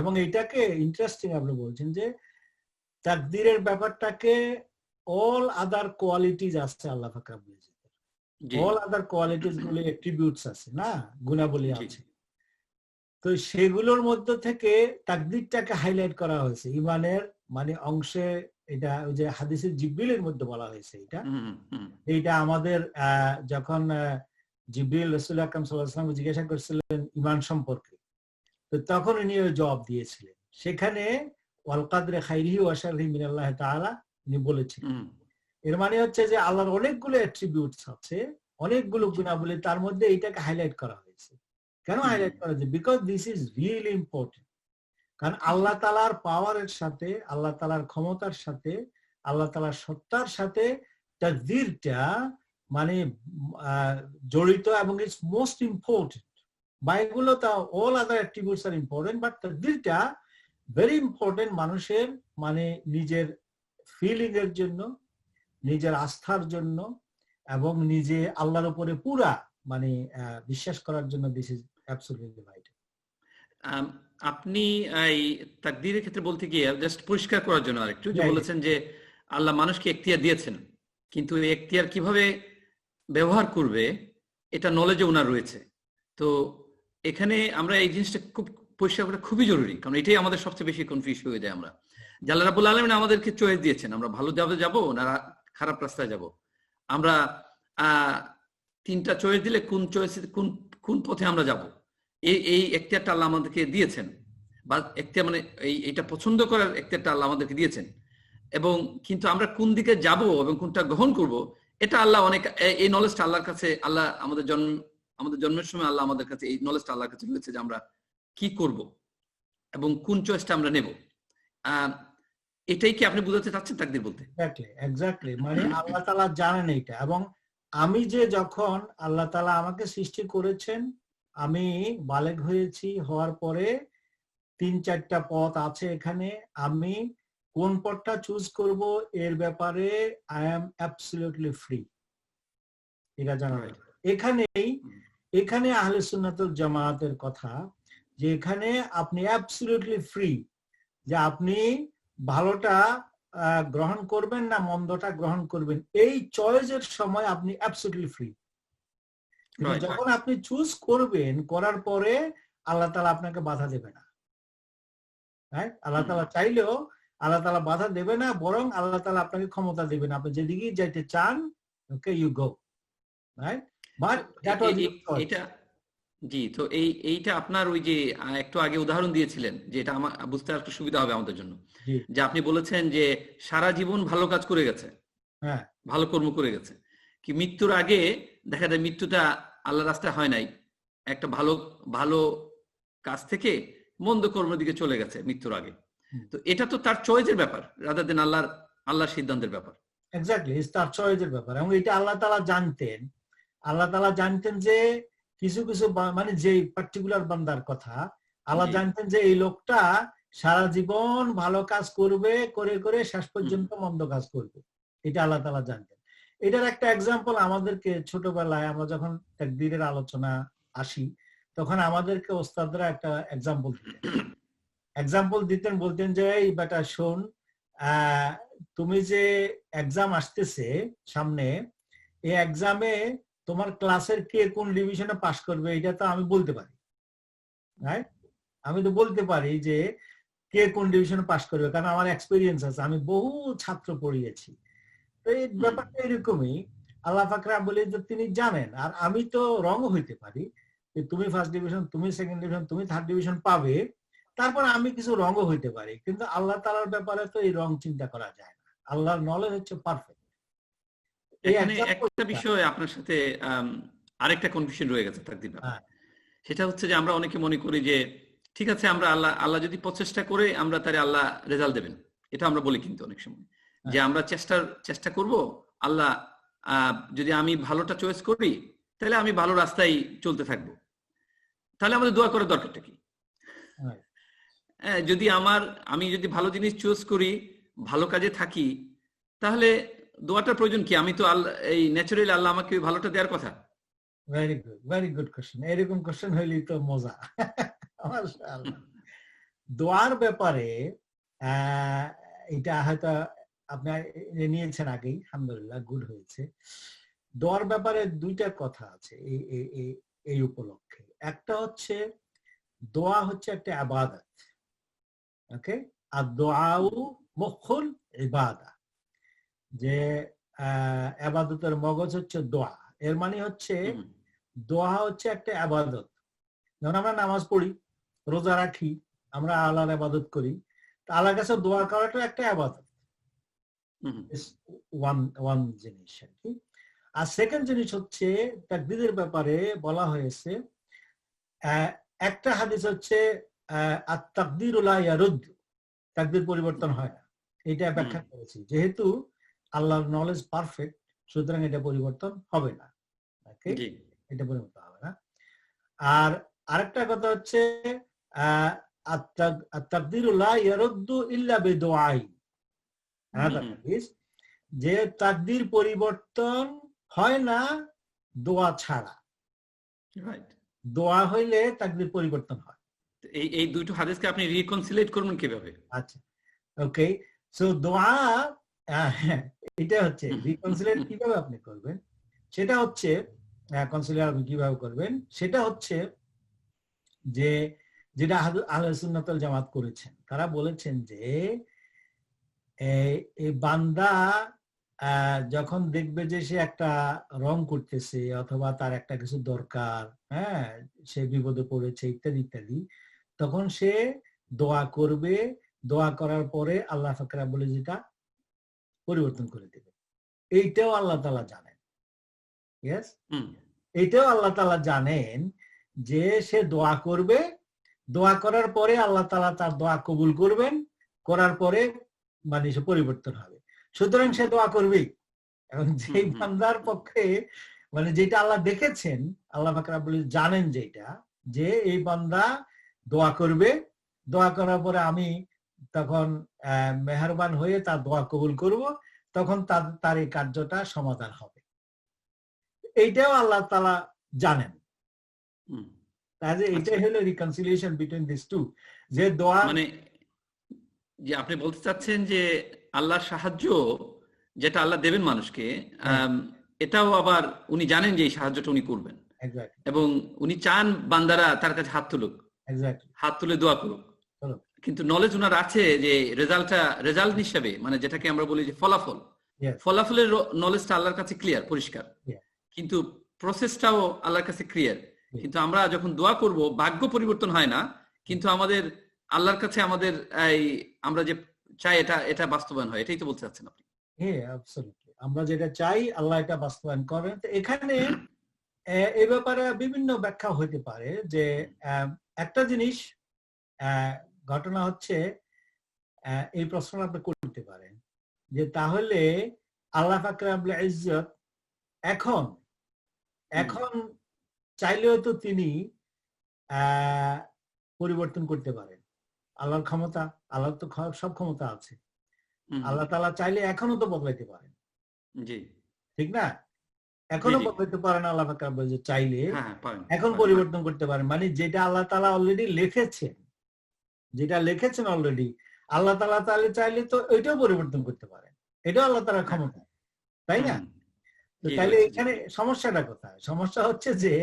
এবং এটাকে ইন্টারেস্টিং আপনি বলছেন যে তাকদীরের ব্যাপারটাকে অল আদার কোয়ালিটিজ আছে আল্লাহ পাক রব্বুল ইজ্জতের, জি অল আদার কোয়ালিটিজ গুলো অ্যাট্রিবিউটস আছে না, গুণাবলী জি আছে। তো সেগুলোর মধ্যে থেকে তাকদীরটাকে হাইলাইট করা হয়েছে ইমানের মানে অংশে। এটা ওই যে হাদিসের জিবরিলের মধ্যে বলা হয়েছে এটা। এইটা আমাদের যখন জিবরিল রাসূল আকরাম সাল্লাল্লাহু আলাইহি ওয়াসাল্লাম জিজ্ঞাসা করছিলেন ইমান সম্পর্কে, তো তখন উনি ওই জবাব দিয়েছিলেন। সেখানে ওয়াল কাদরে খাইরিহি ওয়া শাররিহি মিনাল্লাহি তাআলা উনি বলেছিলেন। এর মানে হচ্ছে যে আল্লাহর অনেকগুলো অ্যাট্রিবিউটস আছে, অনেকগুলো গুণাবলী, তার মধ্যে এইটাকে হাইলাইট করা হয়েছে। কেন হাইলাইট করা হয়েছে? Because this is really important. কারণ আল্লাহ তাআলার পাওয়ারের সাথে, আল্লাহ তাআলার ক্ষমতার সাথে, আল্লাহ তাআলার সত্তার সাথে তাকদীরটা মানে জড়িত, এবং ইটস মোস্ট ইম্পর্টেন্ট। বাইগুলো তা all other attributes are important, but তাকদীরটা ভেরি ইম্পর্টেন্ট মানুষের মানে নিজের ফিলিং এর জন্য, নিজের আস্থার জন্য, এবং নিজে আল্লাহর উপরে পুরা মানে বিশ্বাস করার জন্য। This is absolutely vital. আপনি এই তাকদীরের ক্ষেত্রে বলতে গিয়ে জাস্ট পরিষ্কার করার জন্য আরেকটু যে বলেছেন যে আল্লাহ মানুষকে এখতিয়ার দিয়েছেন, কিন্তু এই এখতিয়ার কিভাবে ব্যবহার করবে এটা নলেজে ওনার রয়েছে। তো এখানে আমরা এই জিনিসটা খুব পরিষ্কার করা খুবই জরুরি, কারণ এটাই আমাদের সবচেয়ে বেশি কনফিউজ হয়ে যায়। আমরা আল্লাহ রাব্বুল আলামিন আমাদেরকে চয়েস দিয়েছেন, আমরা ভালো যাবো না খারাপ রাস্তায় যাব। আমরা তিনটা চয়েস দিলে কোন পথে আমরা যাব, এই এখতিয়ারটা আল্লাহ আমাদেরকে দিয়েছেন, বা এখতিয়ার মানে এইটা পছন্দ করার এখতিয়ারটা আল্লাহ আমাদেরকে দিয়েছেন। এবং কিন্তু আমরা কোন দিকে যাব এবং কোনটা গ্রহণ করব, এটা আল্লাহ অনেক, এই নলেজটা আল্লাহর কাছে, আল্লাহ আমাদের জন্মের সময় আল্লাহ আমাদের কাছে এই নলেজটা আল্লাহর কাছে রয়েছে যে আমরা কি করব এবং কোন চয়েসটা আমরা নেব। এটাই কি আপনি বুঝাতে চাচ্ছেন তাকদীর বলতে? এক্স্যাক্টলি মানে আল্লাহ তাআলা জানেন এটা। এবং আমি যে যখন আল্লাহ তাআলা আমাকে সৃষ্টি করেছেন, আমি বালেগ হয়েছি, হওয়ার পরে 3-4টা পথ আছে এখানে, আমি কোন পথটা চুজ করব এর ব্যাপারে আই এম অ্যাবসলিউটলি ফ্রি, এটা জানা। এখানে আহলে সুন্নাতুল জামাতের কথা যে এখানে আপনি অ্যাবসলিউটলি ফ্রি, যে আপনি ভালোটা গ্রহণ করবেন না মন্দটা গ্রহণ করবেন, এই চয়েসের সময় আপনি অ্যাবসলিউটলি ফ্রি। যখন আপনি চুজ করবেন, করার পরে আল্লাহ তাআলা আপনাকে বাধা দেবে না। আল্লাহ তাআলা চাইলেও আল্লাহ তাআলা বাধা দেবে না, বরং আল্লাহ তাআলা আপনাকে ক্ষমতা দেবেন, আপনি যেদিকে যাইতে চান, okay you go, right? But that was এটা জি। তো এইটা আপনার ওই যে একটু আগে উদাহরণ দিয়েছিলেন, যে এটা আমার বুঝতে একটু সুবিধা হবে আমাদের জন্য, যে আপনি বলেছেন যে সারা জীবন ভালো কাজ করে গেছে, ভালো কর্ম করে গেছে, কি মৃত্যুর আগে দেখা যায় মৃত্যুটা আল্লাহর রাস্তায় হয় নাই, একটা ভালো কাজ থেকে মন্দ কর্মের দিকে চলে গেছে মৃত্যুর আগে। তো এটা তো তার চয়েসের ব্যাপার, রাদার দেন আল্লাহর সিদ্ধান্তের ব্যাপার। এক্স্যাক্টলি, ইটস তার চয়েসের ব্যাপার। এবং এটা আল্লাহ তাআলা জানতেন যে কিছু মানে যে পার্টিকুলার বান্দার কথা আল্লাহ জানতেন যে এই লোকটা সারা জীবন ভালো কাজ করবে, করে শেষ পর্যন্ত মন্দ কাজ করবে, এটা আল্লাহ তাআলা জানতেন। এটার একটা এক্সাম্পল আমাদেরকে ছোটবেলায় আমরা যখন তাকদীরের আলোচনা আসি, তখন আমাদেরকে ওস্তাদরা একটা এক্সাম্পল দিতেন, বলতেন যে এই বেটা শোন, তুমি যে এক্সাম আসতেছে সামনে, এই এক্সামে তোমার ক্লাসের কে কোন ডিভিশনে পাস করবে এটা তো আমি বলতে পারি, রাইট? আমি তো বলতে পারি যে কে কোন ডিভিশনে পাস করবে, কারণ আমার এক্সপিরিয়েন্স আছে, আমি বহু ছাত্র পড়িয়েছি। তো এই ব্যাপারটা এরকমই, আল্লাহ পাক রব্বুল ইজ্জত তিনি জানেন। আর আমি তো রং হইতে পারি, তুমি ফার্স্ট ডিভিশন, তুমি সেকেন্ড ডিভিশন, তুমি থার্ড ডিভিশন পাবে, তারপর আমি কিছু রঙও হইতে পারি, কিন্তু আল্লাহ তাআলার ব্যাপারে তো এই রং চিন্তা করা যায় না। আল্লাহর নলেজ হচ্ছে পারফেক্ট। এখানে একটা বিষয় আপনার সাথে আরেকটা কনফিউশন রয়ে গেছে তাকদীর, সেটা হচ্ছে যে আমরা অনেকে মনে করি যে ঠিক আছে, আমরা আল্লাহ যদি প্রচেষ্টা করে আমরা তারে আল্লাহ রেজাল্ট দেবেন, এটা আমরা বলি। কিন্তু অনেক সময় যে আমরা চেষ্টা করব, আল্লাহ যদি আমি ভালোটা চয়েস করি তাহলে আমি ভালো রাস্তায় চলতে থাকবো, তাহলে আমাদের দোয়া করার দরকারটা কি? যদি আমি যদি ভালো জিনিস চুজ করি, ভালো কাজে থাকি, তাহলে দোয়াটার প্রয়োজন কি? আমি তো এই ন্যাচারালি আল্লাহ আমাকে ভালোটা দেওয়ার কথা। Very good question. এরকম কোশ্চেন হইলেই তো মজা। মাশাআল্লাহ। দোয়ার ব্যাপারে এটা হয়তো আপনি নিয়েছেন আগেই, আলহামদুলিল্লাহ, গুড হয়েছে। দোয়ার ব্যাপারে দুইটা কথা আছে এই উপলক্ষে। একটা হচ্ছে দোয়া হচ্ছে একটা ইবাদত, ওকে, আর দোয়াও মুখুল ইবাদা, যে ইবাদতের মগজ হচ্ছে দোয়া। এর মানে হচ্ছে দোয়া হচ্ছে একটা ইবাদত। যখন আমরা নামাজ পড়ি, রোজা রাখি, আমরা আল্লাহর ইবাদত করি, তো আল্লাহর কাছে দোয়া করাটা একটা ইবাদত, ওয়ান জিনিস আর কি। আর সেকেন্ড জিনিস হচ্ছে তাকদীরের ব্যাপারে বলা হয়েছে, একটা হাদিস হচ্ছে আত-তাকদীরু লা ইয়ারুদ, তাকদীর পরিবর্তন হয় না। এটা ব্যাখ্যা করেছি, যেহেতু আল্লাহর নলেজ পারফেক্ট, সুতরাং এটা পরিবর্তন হবে না, ওকে, এটা পরিবর্তন হবে না। আর আরেকটা কথা হচ্ছে আত-তাকদীরু লা ইয়ারুদ্দু ইল্লা বিদুআই, যে তাকদীর পরিবর্তন হয় না দোয়া ছাড়া, দোয়া হইলে তাকদীর পরিবর্তন হয়। এই দুটো হাদিসকে আপনি রিকনসিলেট করবেন কিভাবে? আচ্ছা, ওকে, সো দোয়া, এটা হচ্ছে রিকনসিলেট কিভাবে আপনি করবেন, সেটা হচ্ছে কনসিলিয়ার আপনি কিভাবে করবেন, সেটা হচ্ছে যে যেটা আহলে সুন্নাত ওয়াল জামাত করেছেন, তারা বলেছেন যে এই বান্দা যখন দেখবে যে সে একটা রং করতেছে অথবা তার একটা কিছু দরকার, হ্যাঁ, সে বিপদে পড়েছে ইত্যাদি ইত্যাদি, তখন সে দোয়া করবে, দোয়া করার পরে আল্লাহ ফাকরা বলে যেটা পরিবর্তন করে দেবে। এইটাও আল্লাহ তাআলা জানেন, ইয়েস, এইটাও আল্লাহ তাআলা জানেন যে সে দোয়া করবে, দোয়া করার পরে আল্লাহ তাআলা তার দোয়া কবুল করবেন, করার পরে মানে সে পরিবর্তন হবে। সুতরাং সে দোয়া করবেই। এবং যে বান্দার পক্ষে মানে যেটা আল্লাহ দেখেছেন, আল্লাহ পাক রব্বুল আলামিন জানেন যেটা, যে এই বান্দা দোয়া করবে, দোয়া করার পরে আমি তখন মেহেরবান হয়ে তার দোয়া কবুল করব, তখন তার এই কার্যটা সমাধান হবে। এইটাও আল্লাহ তাআলা জানেন। তাহলে এটাই হলো রিকনসিলিয়েশন বিটুইন দিস টু, যে দোয়া মানে যে আপনি বলতে চাচ্ছেন যে আল্লাহর সাহায্য যেটা আল্লাহ দেবেন মানুষকে, এটাও আবার উনি জানেন যে এই সাহায্যটা উনি করবেন, এবং উনি চান বান্দারা তার কাছে হাত তুলুক, হাত তুলে দোয়া করুক। কিন্তু নলেজ উনার আছে যে রেজাল্ট হিসাবে, মানে যেটাকে আমরা বলি যে ফলাফলের নলেজটা আল্লাহর কাছে ক্লিয়ার, পরিষ্কার, কিন্তু প্রসেসটাও আল্লাহর কাছে ক্লিয়ার। কিন্তু আমরা যখন দোয়া করব, ভাগ্য পরিবর্তন হয় না, কিন্তু আমাদের আল্লাহর কাছে আমাদের আমরা যে চাই এটা বাস্তবায়ন হয়। এটাই তো বলতে চাচ্ছেন আপনি? হ্যাঁ, অ্যাবসলিউটলি, আমরা যেটা চাই আল্লাহ এটা বাস্তবায়ন করেন। তো এখানে এই ব্যাপারে বিভিন্ন ব্যাখ্যা হতে পারে, যে একটা জিনিস ঘটনা হচ্ছে, এই প্রশ্ন আপনি করতে পারেন যে তাহলে আল্লাহ পাক রব্বুল ইজ্জত এখন চাইলেও তো তিনি পরিবর্তন করতে পারেন। আল্লাহর ক্ষমতা, আল্লাহর তো সব ক্ষমতা আছে, আল্লাহ তাআলা চাইলে এখনো তো বদলাইতে পারেন, জি, ঠিক না? এখনো বদলাইতে পারেন আল্লাহ পাক রব্বুল ইজ্জত, চাইলে এখন পরিবর্তন করতে পারেন। মানে যেটা আল্লাহ তাআলা অলরেডি লিখেছেন, যেটা লিখেছেন অলরেডি, আল্লাহ তাআলা চাইলে তো ওইটাও পরিবর্তন করতে পারেন। এটাও আল্লাহ তাআলার ক্ষমতা, তাই না? তো তাইলে এখানে সমস্যাটা কোথায়? সমস্যা হচ্ছে যে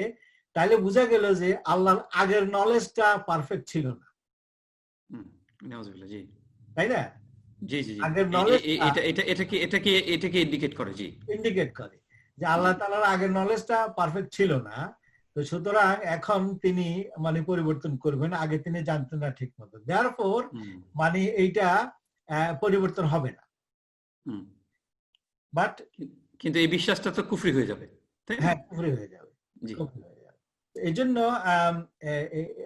তাইলে বোঝা গেল যে আল্লাহর আগের নলেজটা পারফেক্ট ছিল না, তাই না? জি জি জি, আগের নলেজ এটাকে ইন্ডিকেট করে, জি, ইন্ডিকেট করে যে আল্লাহ তাআলার আগের নলেজটা পারফেক্ট ছিল না, তো সুতরাং এখন তিনি মানে পরিবর্তন করবেন, আগে তিনি জানতেন না ঠিক মতো, দেয়ারফর মানে এইটা পরিবর্তন হবে না। বাট কিন্তু এই বিশ্বাসটা তো কুফরি হয়ে যাবে, হ্যাঁ, কুফরি হয়ে যাবে। এই জন্য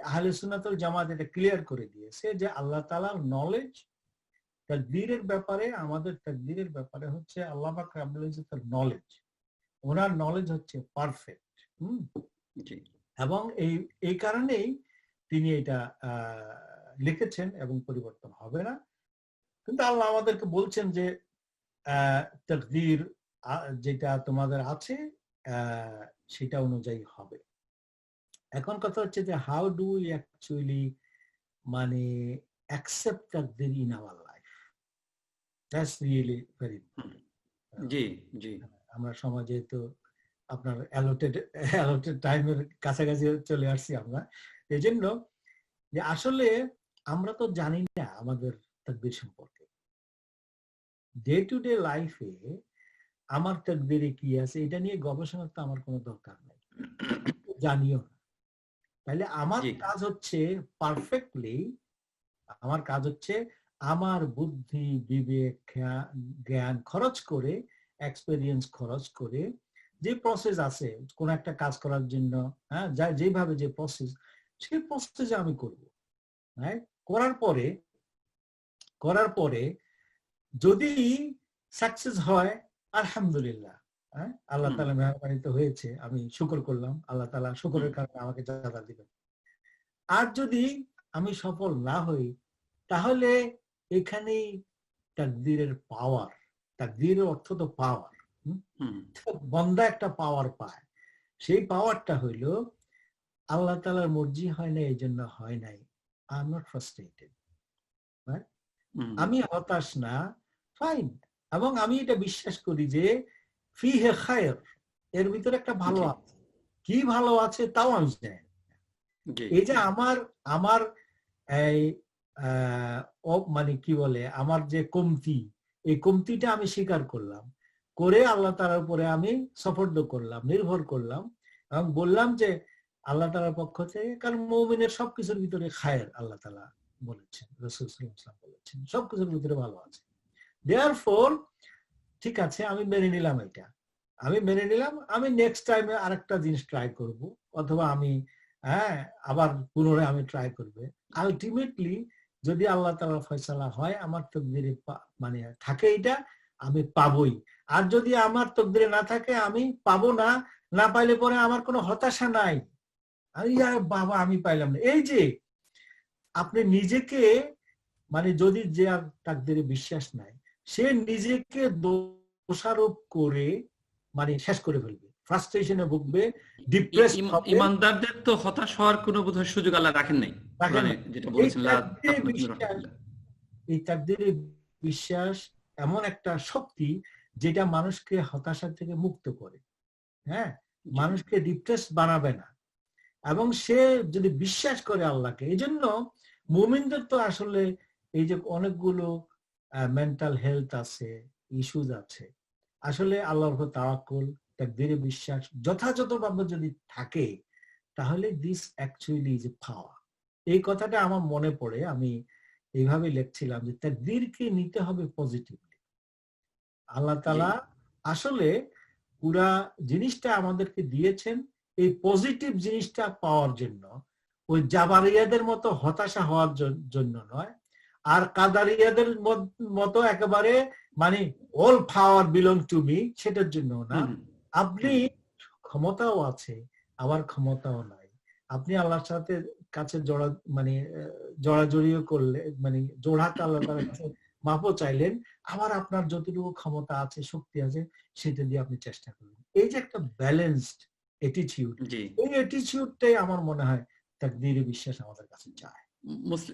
আহলে সুন্নাত ওয়াল জামাত এটা ক্লিয়ার করে দিয়েছে যে আল্লাহ তাআলার নলেজ তাকদীরের ব্যাপারে, আমাদের তাকদীরের ব্যাপারে হচ্ছে আল্লাহ পাক রব্বুল ইজ্জতের নলেজ, ওনার নলেজ হচ্ছে পারফেক্ট। এবং এই কারণেই তিনি এটা লিখেছেন এবং পরিবর্তন হবে না। কিন্তু আল্লাহ আমাদেরকে বলছেন যে তাকদীর যেটা তোমাদের আছে সেটা অনুযায়ী হবে। এখন কথা হচ্ছে যে হাউ ডু উই অ্যাকচুয়ালি মানে অ্যাকসেপ্ট তাকদীর in our life. That's really very জি জি আমরা সমাজে তো আপনার অ্যালোটেড টাইমের কাছাকাছি চলে আসছি আমরা, এই জন্য যে আসলে আমরা তো জানি না আমাদের তাকদীর সম্পর্কে। ডে টু ডে লাইফে আমার তাকদীরে কি আছে এটা নিয়ে গবেষণার তো আমার কোনো দরকার নেই, জানিও না। তাহলে আমার জি কাজ হচ্ছে পারফেক্টলি, আমার কাজ হচ্ছে আমার বুদ্ধি বিবেক জ্ঞান খরচ করে, এক্সপেরিয়েন্স খরচ করে, যে প্রসেস আছে কোন একটা কাজ করার জন্য, হ্যাঁ, যেভাবে যে প্রসেস, সেই প্রসেসে আমি করব। হ্যাঁ, করার পরে যদি সাকসেস হয় আলহামদুলিল্লাহ, হ্যাঁ, আল্লাহ তাআলা মেহরবানিতে হয়েছে, আমি শুকর করলাম, আল্লাহ তাআলা শুকরের কারণে আমাকে জাযা দিবেন। আর যদি আমি সফল না হই, তাহলে এখানেই তাকদীরের পাওয়ার, তাকদীরের অর্থ তো পাওয়ার, বান্দা একটা পাওয়ার পায়। সেই পাওয়ারটা হইল আল্লাহ তাআলার মর্জি হয় না, এই জন্য হয় নাই, আই এম নট ফ্রাস্ট্রেটেড, আমি হতাশ না, ফাইন। এবং আমি এটা বিশ্বাস করি যে ফিহে খায়র, এর ভিতরে একটা ভালো আছে। কি ভালো আছে তাও আমি জানি। এই যে আমার এই মানে কি বলে, আমার যে কমতি, এই কমতিটা আমি স্বীকার করলাম, করে আল্লাহ তাআলার উপরে আমি সফর্দ করলাম, নির্ভর করলাম, এবং বললাম যে আল্লাহ তাআলার পক্ষ থেকে, কারণ মুমিনের সবকিছুর ভিতরে খায়ের আল্লাহ তাআলা বলেছেন, রাসূল সাল্লাল্লাহু আলাইহি ওয়াসাল্লাম বলেছেন, সবকিছুর ভিতরে ভালো আছে। দেয়ারফর ঠিক আছে, আমি মেনে নিলাম, এটা আমি মেনে নিলাম। আমি নেক্সট টাইমে আরেকটা জিনিস ট্রাই করব, অথবা আমি আবার পুনরায় আমি ট্রাই করব। আলটিমেটলি যদি আল্লাহ তাআলার ফয়সালা হয়, আমার তাকদীরে মানে থাকে, এটা আমি পাবই। আর যদি আমার তাকদীরে না থাকে, আমি পাবো না। না পাইলে পরে আমার কোনো হতাশা নাই, আরে বাবা আমি পাইলাম না। এই যে আপনি নিজেকে, মানে যদি যে আর তাকদীরে বিশ্বাস নাই, সে নিজেকে দোষারোপ করে মানে শেষ করে ফেলবে, ফ্রাস্ট্রেশনে ভুগবে, ডিপ্রেস হবে। ইমানদারদের তো হতাশ হওয়ার কোনো বোধহয় সুযোগ আল্লাহ রাখেন নাই, যেটা বলেছেন। এই তাকদীরে বিশ্বাস এমন একটা শক্তি যেটা মানুষকে হতাশা থেকে মুক্ত করে, হ্যাঁ, মানুষকে ডিপ্রেস বানাবে না। এবং সে যদি বিশ্বাস করে আল্লাহকে, এই জন্য মুমিনদের তো আসলে এই যে অনেকগুলো মেন্টাল হেলথ আছে, ইস্যুজ আছে, আসলে আল্লাহর উপর তাওয়াক্কুল, তাকদীরে বিশ্বাস যথাযথভাবে যদি থাকে, তাহলে দিস অ্যাকচুয়ালি ইজ এ পাওয়ার। এই কথাটা আমার মনে পড়ে, আমি এইভাবে লিখছিলাম যে তাকদীরকে নিতে হবে পজিটিভলি। আল্লাহ তাআলা আসলে পুরা জিনিসটা আমাদেরকে দিয়েছেন এই পজিটিভ জিনিসটা পাওয়ার জন্য, ওই জাবারিয়াদের মতো হতাশা হওয়ার জন্য নয়, আর কাদারিয়াদের মতো একেবারে মানে all power belong to me সেটার জন্য না। আপনি ক্ষমতাও আছে, আবার ক্ষমতাও নাই। আপনি আল্লাহর সাথে কাছে জড়াজড়িও করলে, মানে জোড়াতে আল্লাহ তাআলার কাছে মাপও চাইলেন, আবার আপনার যতটুকু ক্ষমতা আছে, শক্তি আছে, সেটা দিয়ে আপনি চেষ্টা করবেন। এই যে একটা ব্যালেন্সড অ্যাটিটিউড, এই অ্যাটিটিউডটাই আমার মনে হয় তাকদীরে বিশ্বাস আমাদের কাছে চায়।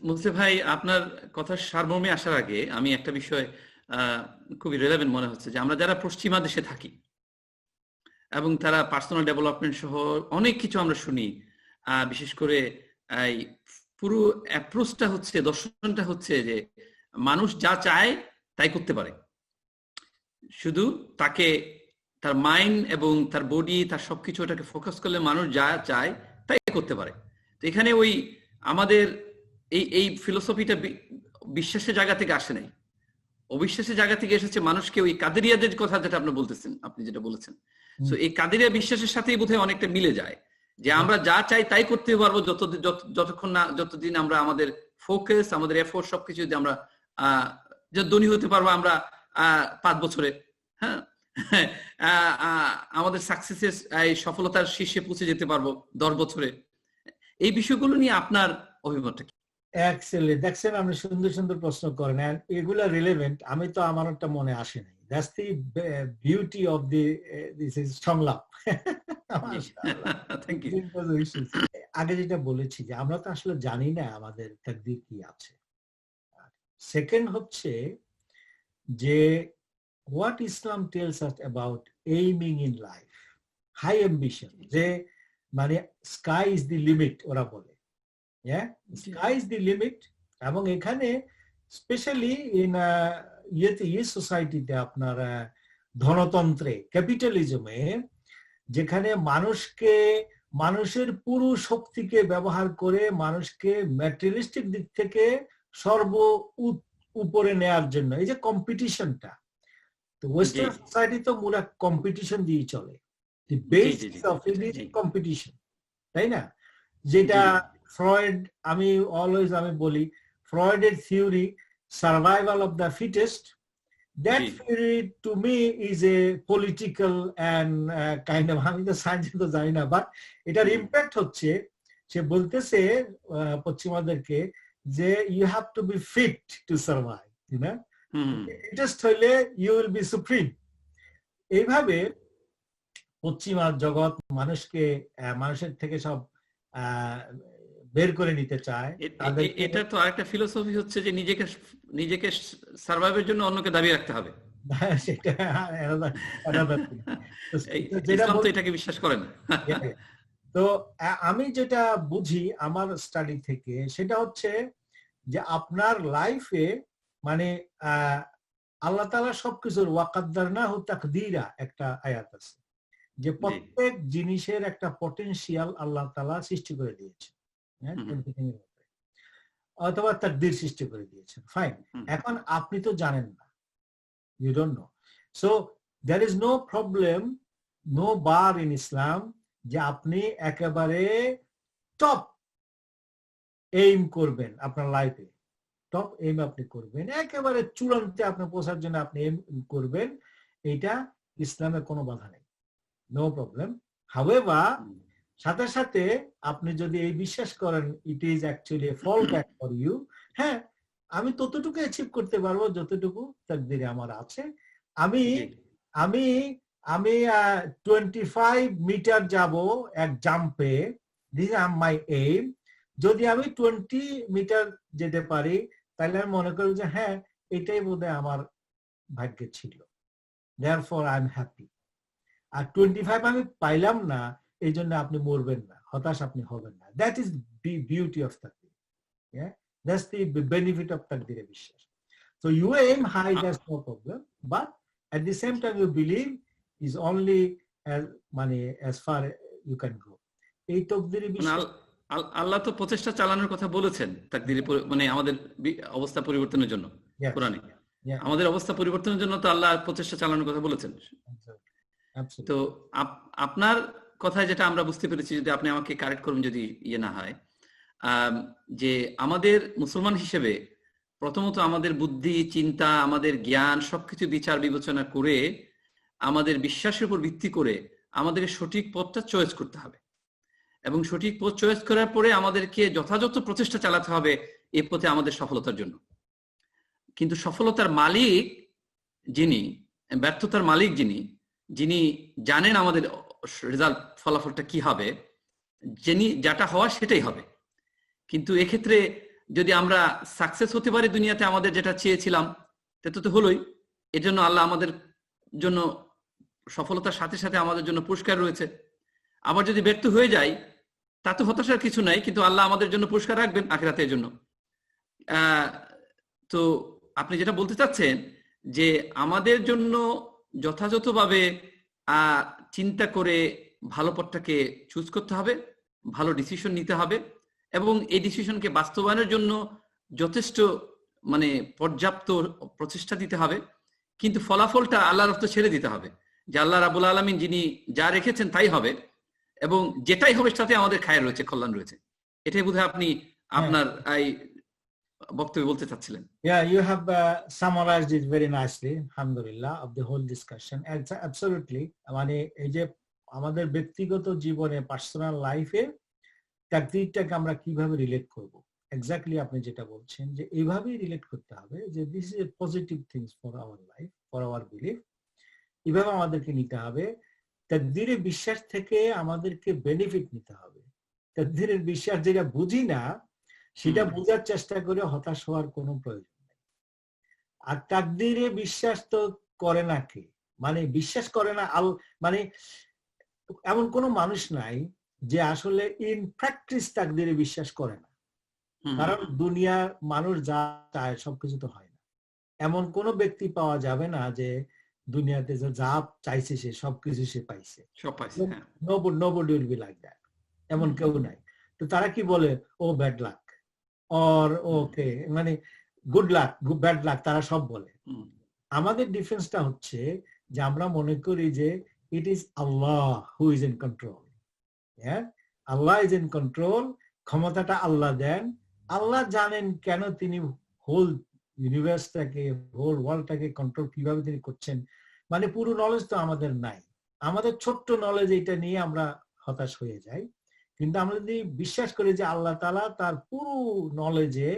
মুসলিম ভাই, আপনার কথার সারমর্মে আসার আগে আমি একটা বিষয় খুবই রিলেভেন্ট মনে হচ্ছে, যে আমরা যারা পশ্চিমা দেশে থাকি এবং তারা পার্সোনাল ডেভেলপমেন্ট সহ অনেক কিছু আমরা শুনি, বিশেষ করে এই পুরো অ্যাপ্রোচটা হচ্ছে, দর্শনটা হচ্ছে যে মানুষ যা চায় তাই করতে পারে, শুধু তাকে তার মাইন্ড এবং তার বডি, তার সবকিছু ওটাকে ফোকাস করলে মানুষ যা চায় তাই করতে পারে। তো এখানে ওই আমাদের এই ফিলোসফিটা বিশ্বাসের জায়গা থেকে আসে নাই, অবিশ্বাসের জায়গা থেকে এসেছে। মানুষকে ওই কাদেরিয়াদের কথা যেটা আপনি বলতেছেন, আপনি যেটা বলেছেন, তো এই কাদেরিয়া বিশ্বাসের সাথেই বোধহয় অনেকটা মিলে যায়, যে আমরা যা চাই তাই করতে পারবো যতক্ষণ না, যতদিন আমরা আমাদের ফোকাস, আমাদের এফোর্ট সবকিছু যদি আমরা ধনী হতে পারবো আমরা 5 বছরে, হ্যাঁ, আমাদের সাকসেসের সফলতার শীর্ষে পৌঁছে যেতে পারবো 10 বছরে। এই বিষয়গুলো নিয়ে আপনার অভিমতটা কি? এক্সেলেন্ট, দেখছেন আপনি সুন্দর সুন্দর প্রশ্ন করেন, এগুলা রিলেভেন্ট। আমি তো আমার একটা মনে আসে নাই। That's the beauty of this is সংলাপ। আগে যেটা বলেছি যে আমরা তো আসলে জানি না আমাদের তাকদীর কি আছে। সেকেন্ড হচ্ছে যে what Islam tells us about aiming in life, high ambition, যে মানে sky is the limit ওরা বলে, sky is the limit। এবং এখানে স্পেশালি ইন সোসাইটিতে আপনার ধনতন্ত্রে, ক্যাপিটালিজমে, যেখানে মানুষের পুরো শক্তিকে ব্যবহার করে মানুষকে ম্যাটেরিয়ালিস্টিক দিক থেকে সর্ব উপরে নেয়ার জন্য, এই যে কম্পিটিশনটা, তো ওয়েস্টার্ন সোসাইটি তো মূলত কম্পিটিশন দিয়ে চলে, the basis of it is competition, তাই না? যেটা ফ্রয়েড, আমি বলি ফ্রয়েডের theory survival of the fittest, that theory to me is a political and kind of, আমি তো সায়েন্স তো জানি না, বাট এটার ইম্প্যাক্ট হচ্ছে, সে বলতেছে পশ্চিমাদেরকে যে you have to be fit to survive, না ফিটেস্ট হইলে ইউ উইল বি সুপ্রিম। এইভাবে পশ্চিমা জগৎ মানুষের থেকে সব বের করে নিতে চায়। এটা তো আরেকটা ফিলোসফি হচ্ছে যে নিজেকে সার্ভাইভের জন্য অন্যকে দাবি রাখতে হবে। ইসলাম তো এটাকে বিশ্বাস করে না। তো আমি যেটা বুঝি আমার স্টাডি থেকে, সেটা হচ্ছে যে আপনার লাইফে মানে আল্লাহ তাআলা সবকিছুর ওয়াকাদ্দারনাহু তাকদীরা একটা আয়াত আছে, যে প্রত্যেক জিনিসের একটা পটেনশিয়াল আল্লাহ তাআলা সৃষ্টি করে দিয়েছে, অথবা তাকদীর সৃষ্টি করে দিয়েছেন। ফাইন, এখন আপনি তো জানেন না, you don't know, so there is no problem, no bar in Islam যে আপনি একেবারে টপ এইম করবেন আপনার লাইফে, টপ এইম আপনি করবেন, একেবারে চূড়ান্তে আপনি পৌঁছার জন্য আপনি এইম করবেন, এটা ইসলামে কোনো বাধা নেই, নো প্রবলেম। হাউএভার, সাথে সাথে আপনি যদি এই বিশ্বাস করেন it is actually a fall back for you, হ্যাঁ আমি ততটুকু অ্যাচিভ করতে পারবো যতটুকু তাকদীরে আমার আছে। আমি আমি আমি 25 মিটার যাব এক জাম্পে, দিস আই মাই এইম। যদি আমি 20 মিটার যেতে পারি তাহলে আমি মনে করি যে হ্যাঁ এটাই বোধহয় আমার ভাগ্যে ছিল, দেয়ারফর আই এম হ্যাপি। আর 25 আমি পাইলাম না, এই জন্য আপনি মরবেন না, হতাশ আপনি হবেন না। That is the beauty of তাকদীর, দ্যাটস দি বেনিফিট অফ তাকদীরে বিশ্বাস। So you aim high, that's no problem, but at the same time you believe is only মানে as far you can go। এই তাকদীরে বিশ্বাস, আল্লাহ তো প্রচেষ্টা চালানোর কথা বলেছেন তাকদীরে, মানে আমাদের অবস্থা পরিবর্তনের জন্য। কোরআনে আমাদের অবস্থা পরিবর্তনের জন্য তো আল্লাহ প্রচেষ্টা চালানোর কথা বলেছেন। তো আপনার কথায় যেটা আমরা বুঝতে পেরেছি, যদি আপনি আমাকে কারেক্ট করবেন যদি ইয়ে না হয়, যে আমাদের মুসলমান হিসেবে প্রথমত আমাদের বুদ্ধি, চিন্তা, আমাদের জ্ঞান সবকিছু বিচার বিবেচনা করে আমাদের বিশ্বাসের উপর ভিত্তি করে আমাদেরকে সঠিক পথটা চয়েস করতে হবে, এবং সঠিক পথ চয়েস করার পরে আমাদেরকে যথাযথ প্রচেষ্টা চালাতে হবে এই পথে আমাদের সফলতার জন্য। কিন্তু সফলতার মালিক যিনি, ব্যর্থতার মালিক যিনি জানেন আমাদের রেজাল্ট, ফলাফলটা কি হবে, যেটা হওয়া সেটাই হবে। কিন্তু এক্ষেত্রে যদি আমরা সাকসেস হতে পারি দুনিয়াতে আমাদের যেটা চেয়েছিলাম, সেটা তো হলোই, এর জন্য আল্লাহ আমাদের জন্য সফলতার সাথে সাথে আমাদের জন্য পুরস্কার রয়েছে। আবার যদি ব্যর্থ হয়ে যায় তাতে হতাশার কিছু নাই, কিন্তু আল্লাহ আমাদের জন্য পুরস্কার রাখবেন আখিরাতের জন্য। তো আপনি যেটা বলতে চাচ্ছেন যে আমাদের জন্য যথাযথভাবে চিন্তা করে ভালো পথটাকে চুজ করতে হবে, ভালো ডিসিশন নিতে হবে, এবং এই ডিসিশনকে বাস্তবায়নের জন্য যথেষ্ট মানে পর্যাপ্ত প্রচেষ্টা দিতে হবে, কিন্তু ফলাফলটা আল্লাহর উপর ছেড়ে দিতে হবে, যে আল্লাহ রাব্বুল আলামিন যিনি যা রেখেছেন তাই হবে, এবং যেটাই হবে সাথে আমাদের খায়ের রয়েছে, কল্যাণ রয়েছে। এটাই বোধহয় আপনি আপনার এই বক্তব্যে বলতে চাচ্ছিলেন। Yeah, you have summarized it very nicely, alhamdulillah, of the whole discussion. Absolutely, মানে এই যে আমাদের ব্যক্তিগত জীবনে, পার্সোনাল লাইফে তাকদীরটাকে আমরা কিভাবে রিলেট করব, এক্স্যাক্টলি আপনি যেটা বলছেন যে এইভাবেই রিলেট করতে হবে, যে this is a positive things for our life, for our belief. এভাবে আমাদেরকে নিতে হবে। তাকদীরে বিশ্বাস থেকে আমাদেরকে বেনিফিট নিতে হবে। তাকদীরের বিশ্বাস যেটা বুঝি না সেটা বোঝার চেষ্টা করে হতাশ হওয়ার কোনো প্রয়োজন নেই। আর তাকদীরে বিশ্বাস তো করে না কে, মানে বিশ্বাস করে না মানে এমন কোন মানুষ নাই যে আসলে ইন প্র্যাকটিস তাকদীরে বিশ্বাস করে না। কারণ দুনিয়ার মানুষ যা চায় সবকিছু তো হয় না। এমন কোন ব্যক্তি পাওয়া যাবে না যে দুনিয়াতে যা চাইছে সে সবকিছু সে পাইছে। Nobody will be like that. এমন কেউ নাই। তো তারা কি বলে, ও ব্যাড লাক অর ওকে, মানে গুড লাক ব্যাড লাক, তারা সব বলে। আমাদের ডিফারেন্সটা হচ্ছে যে আমরা মনে করি যে it is Allah who is in control. হ্যাঁ, আল্লাহ ইজ ইন কন্ট্রোল, ক্ষমতাটা আল্লাহ দেন। আল্লাহ জানেন কেন তিনি হোল ইউনিভার্সটাকে, হোল ওয়ার্ল্ডটাকে কন্ট্রোল কিভাবে তিনি করছেন। মানে পুরো নলেজ তো আমাদের নাই, আমাদের ছোট্ট নলেজ এটা নিয়ে আমরা হতাশ হয়ে যাই। কিন্তু আমরা যদি বিশ্বাস করি যে আল্লাহ তাআলা তার পুরো নলেজে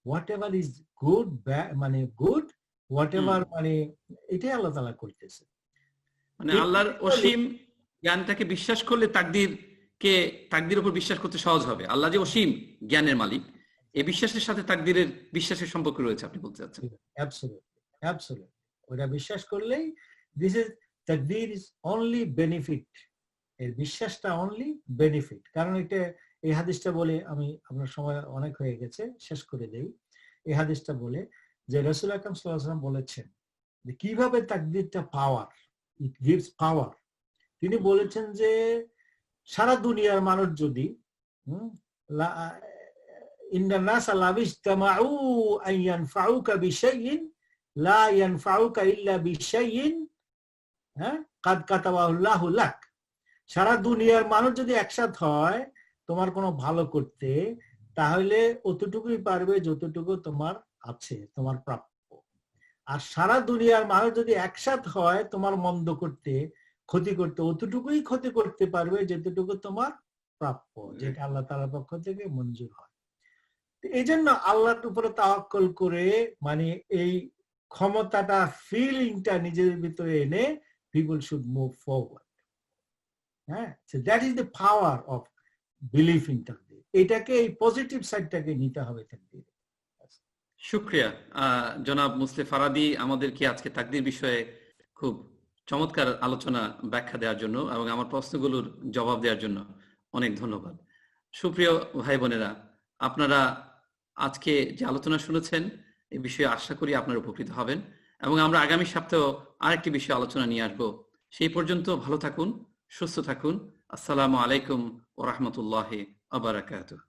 হোয়াট এভার ইজ গুড, মানে গুড, হোয়াট এভার, মানে এটাই আল্লাহ তাআলা করতেছে। মানে আল্লাহর অসীম জ্ঞানটাকে বিশ্বাস করলে তাকদীর উপর বিশ্বাস করতে সহজ হবে। আল্লাহ যে অসীম জ্ঞানের মালিক, এই বিশ্বাসের সাথে তাকদীরের বিশ্বাসের সম্পর্ক রয়েছে, আপনি বলতে চাচ্ছেন? অ্যাবসলিউটলি ওটা বিশ্বাস করলেই দিস ইজ তাকদীর ইজ অনলি বেনিফিট, এর বিশ্বাসটা অনলি বেনিফিট। কারণ এটা এই হাদিসটা বলে, আমি আপনার সময় অনেক হয়ে গেছে, শেষ করে দেই। এই হাদিসটা বলে যে রাসূল আকরাম সাল্লাল্লাহু আলাইহি ওয়াসাল্লাম বলেছেন যে কিভাবে তাকদীরটা পাওয়ার, ইট গিভস পাওয়ার। তিনি বলেছেন যে সারা দুনিয়ার মানুষ যদি ইন্নান নাসা লাউ ইজতামাউ আন ইয়ানফাউকা বিশাইইন লা ইয়ানফাউকা ইল্লা বিশাইইন কাদ কাতাবাহু আল্লাহু লাক। সারা দুনিয়ার মানুষ যদি একসাথে হয় তোমার কোনো ভালো করতে, তাহলে অতটুকুই পারবে যতটুকু তোমার আছে, তোমার প্রাপ্য। আর সারা দুনিয়ার মানুষ যদি একসাথে হয় তোমার মন্দ করতে, ক্ষতি করতে, অতটুকুই ক্ষতি করতে পারবে যতটুকু তোমার প্রাপ্য, যেটা আল্লাহ তাআলার পক্ষ থেকে মঞ্জুর হয়। এই জন্য আল্লাহর উপরে তাওয়াক্কুল করে, মানে এই ক্ষমতাটা, ফিলিংটা নিজের ভিতরে এনে people should move forward. So that is the power of belief in তাকদীর। এটাকে, এই পজিটিভ সাইডটাকে নিতে হবে তাকদীর। শুকরিয়া জনাব মুসলিহ ফারাদী, আমাদেরকে আজকে তাকদীর বিষয়ে খুব চমৎকার আলোচনা, ব্যাখ্যা দেওয়ার জন্য এবং আমার প্রশ্নগুলোর জবাব দেওয়ার জন্য অনেক ধন্যবাদ। সুপ্রিয় ভাই বোনেরা, আপনারা আজকে যে আলোচনা শুনেছেন এই বিষয়ে আশা করি আপনারা উপকৃত হবেন, এবং আমরা আগামী সপ্তাহে আরেকটি বিষয়ে আলোচনা নিয়ে আসবো। সেই পর্যন্ত ভালো থাকুন, সুস্থ থাকুন। আসসালামু আলাইকুম ওয়া রাহমাতুল্লাহি ওয়া বারাকাতুহু।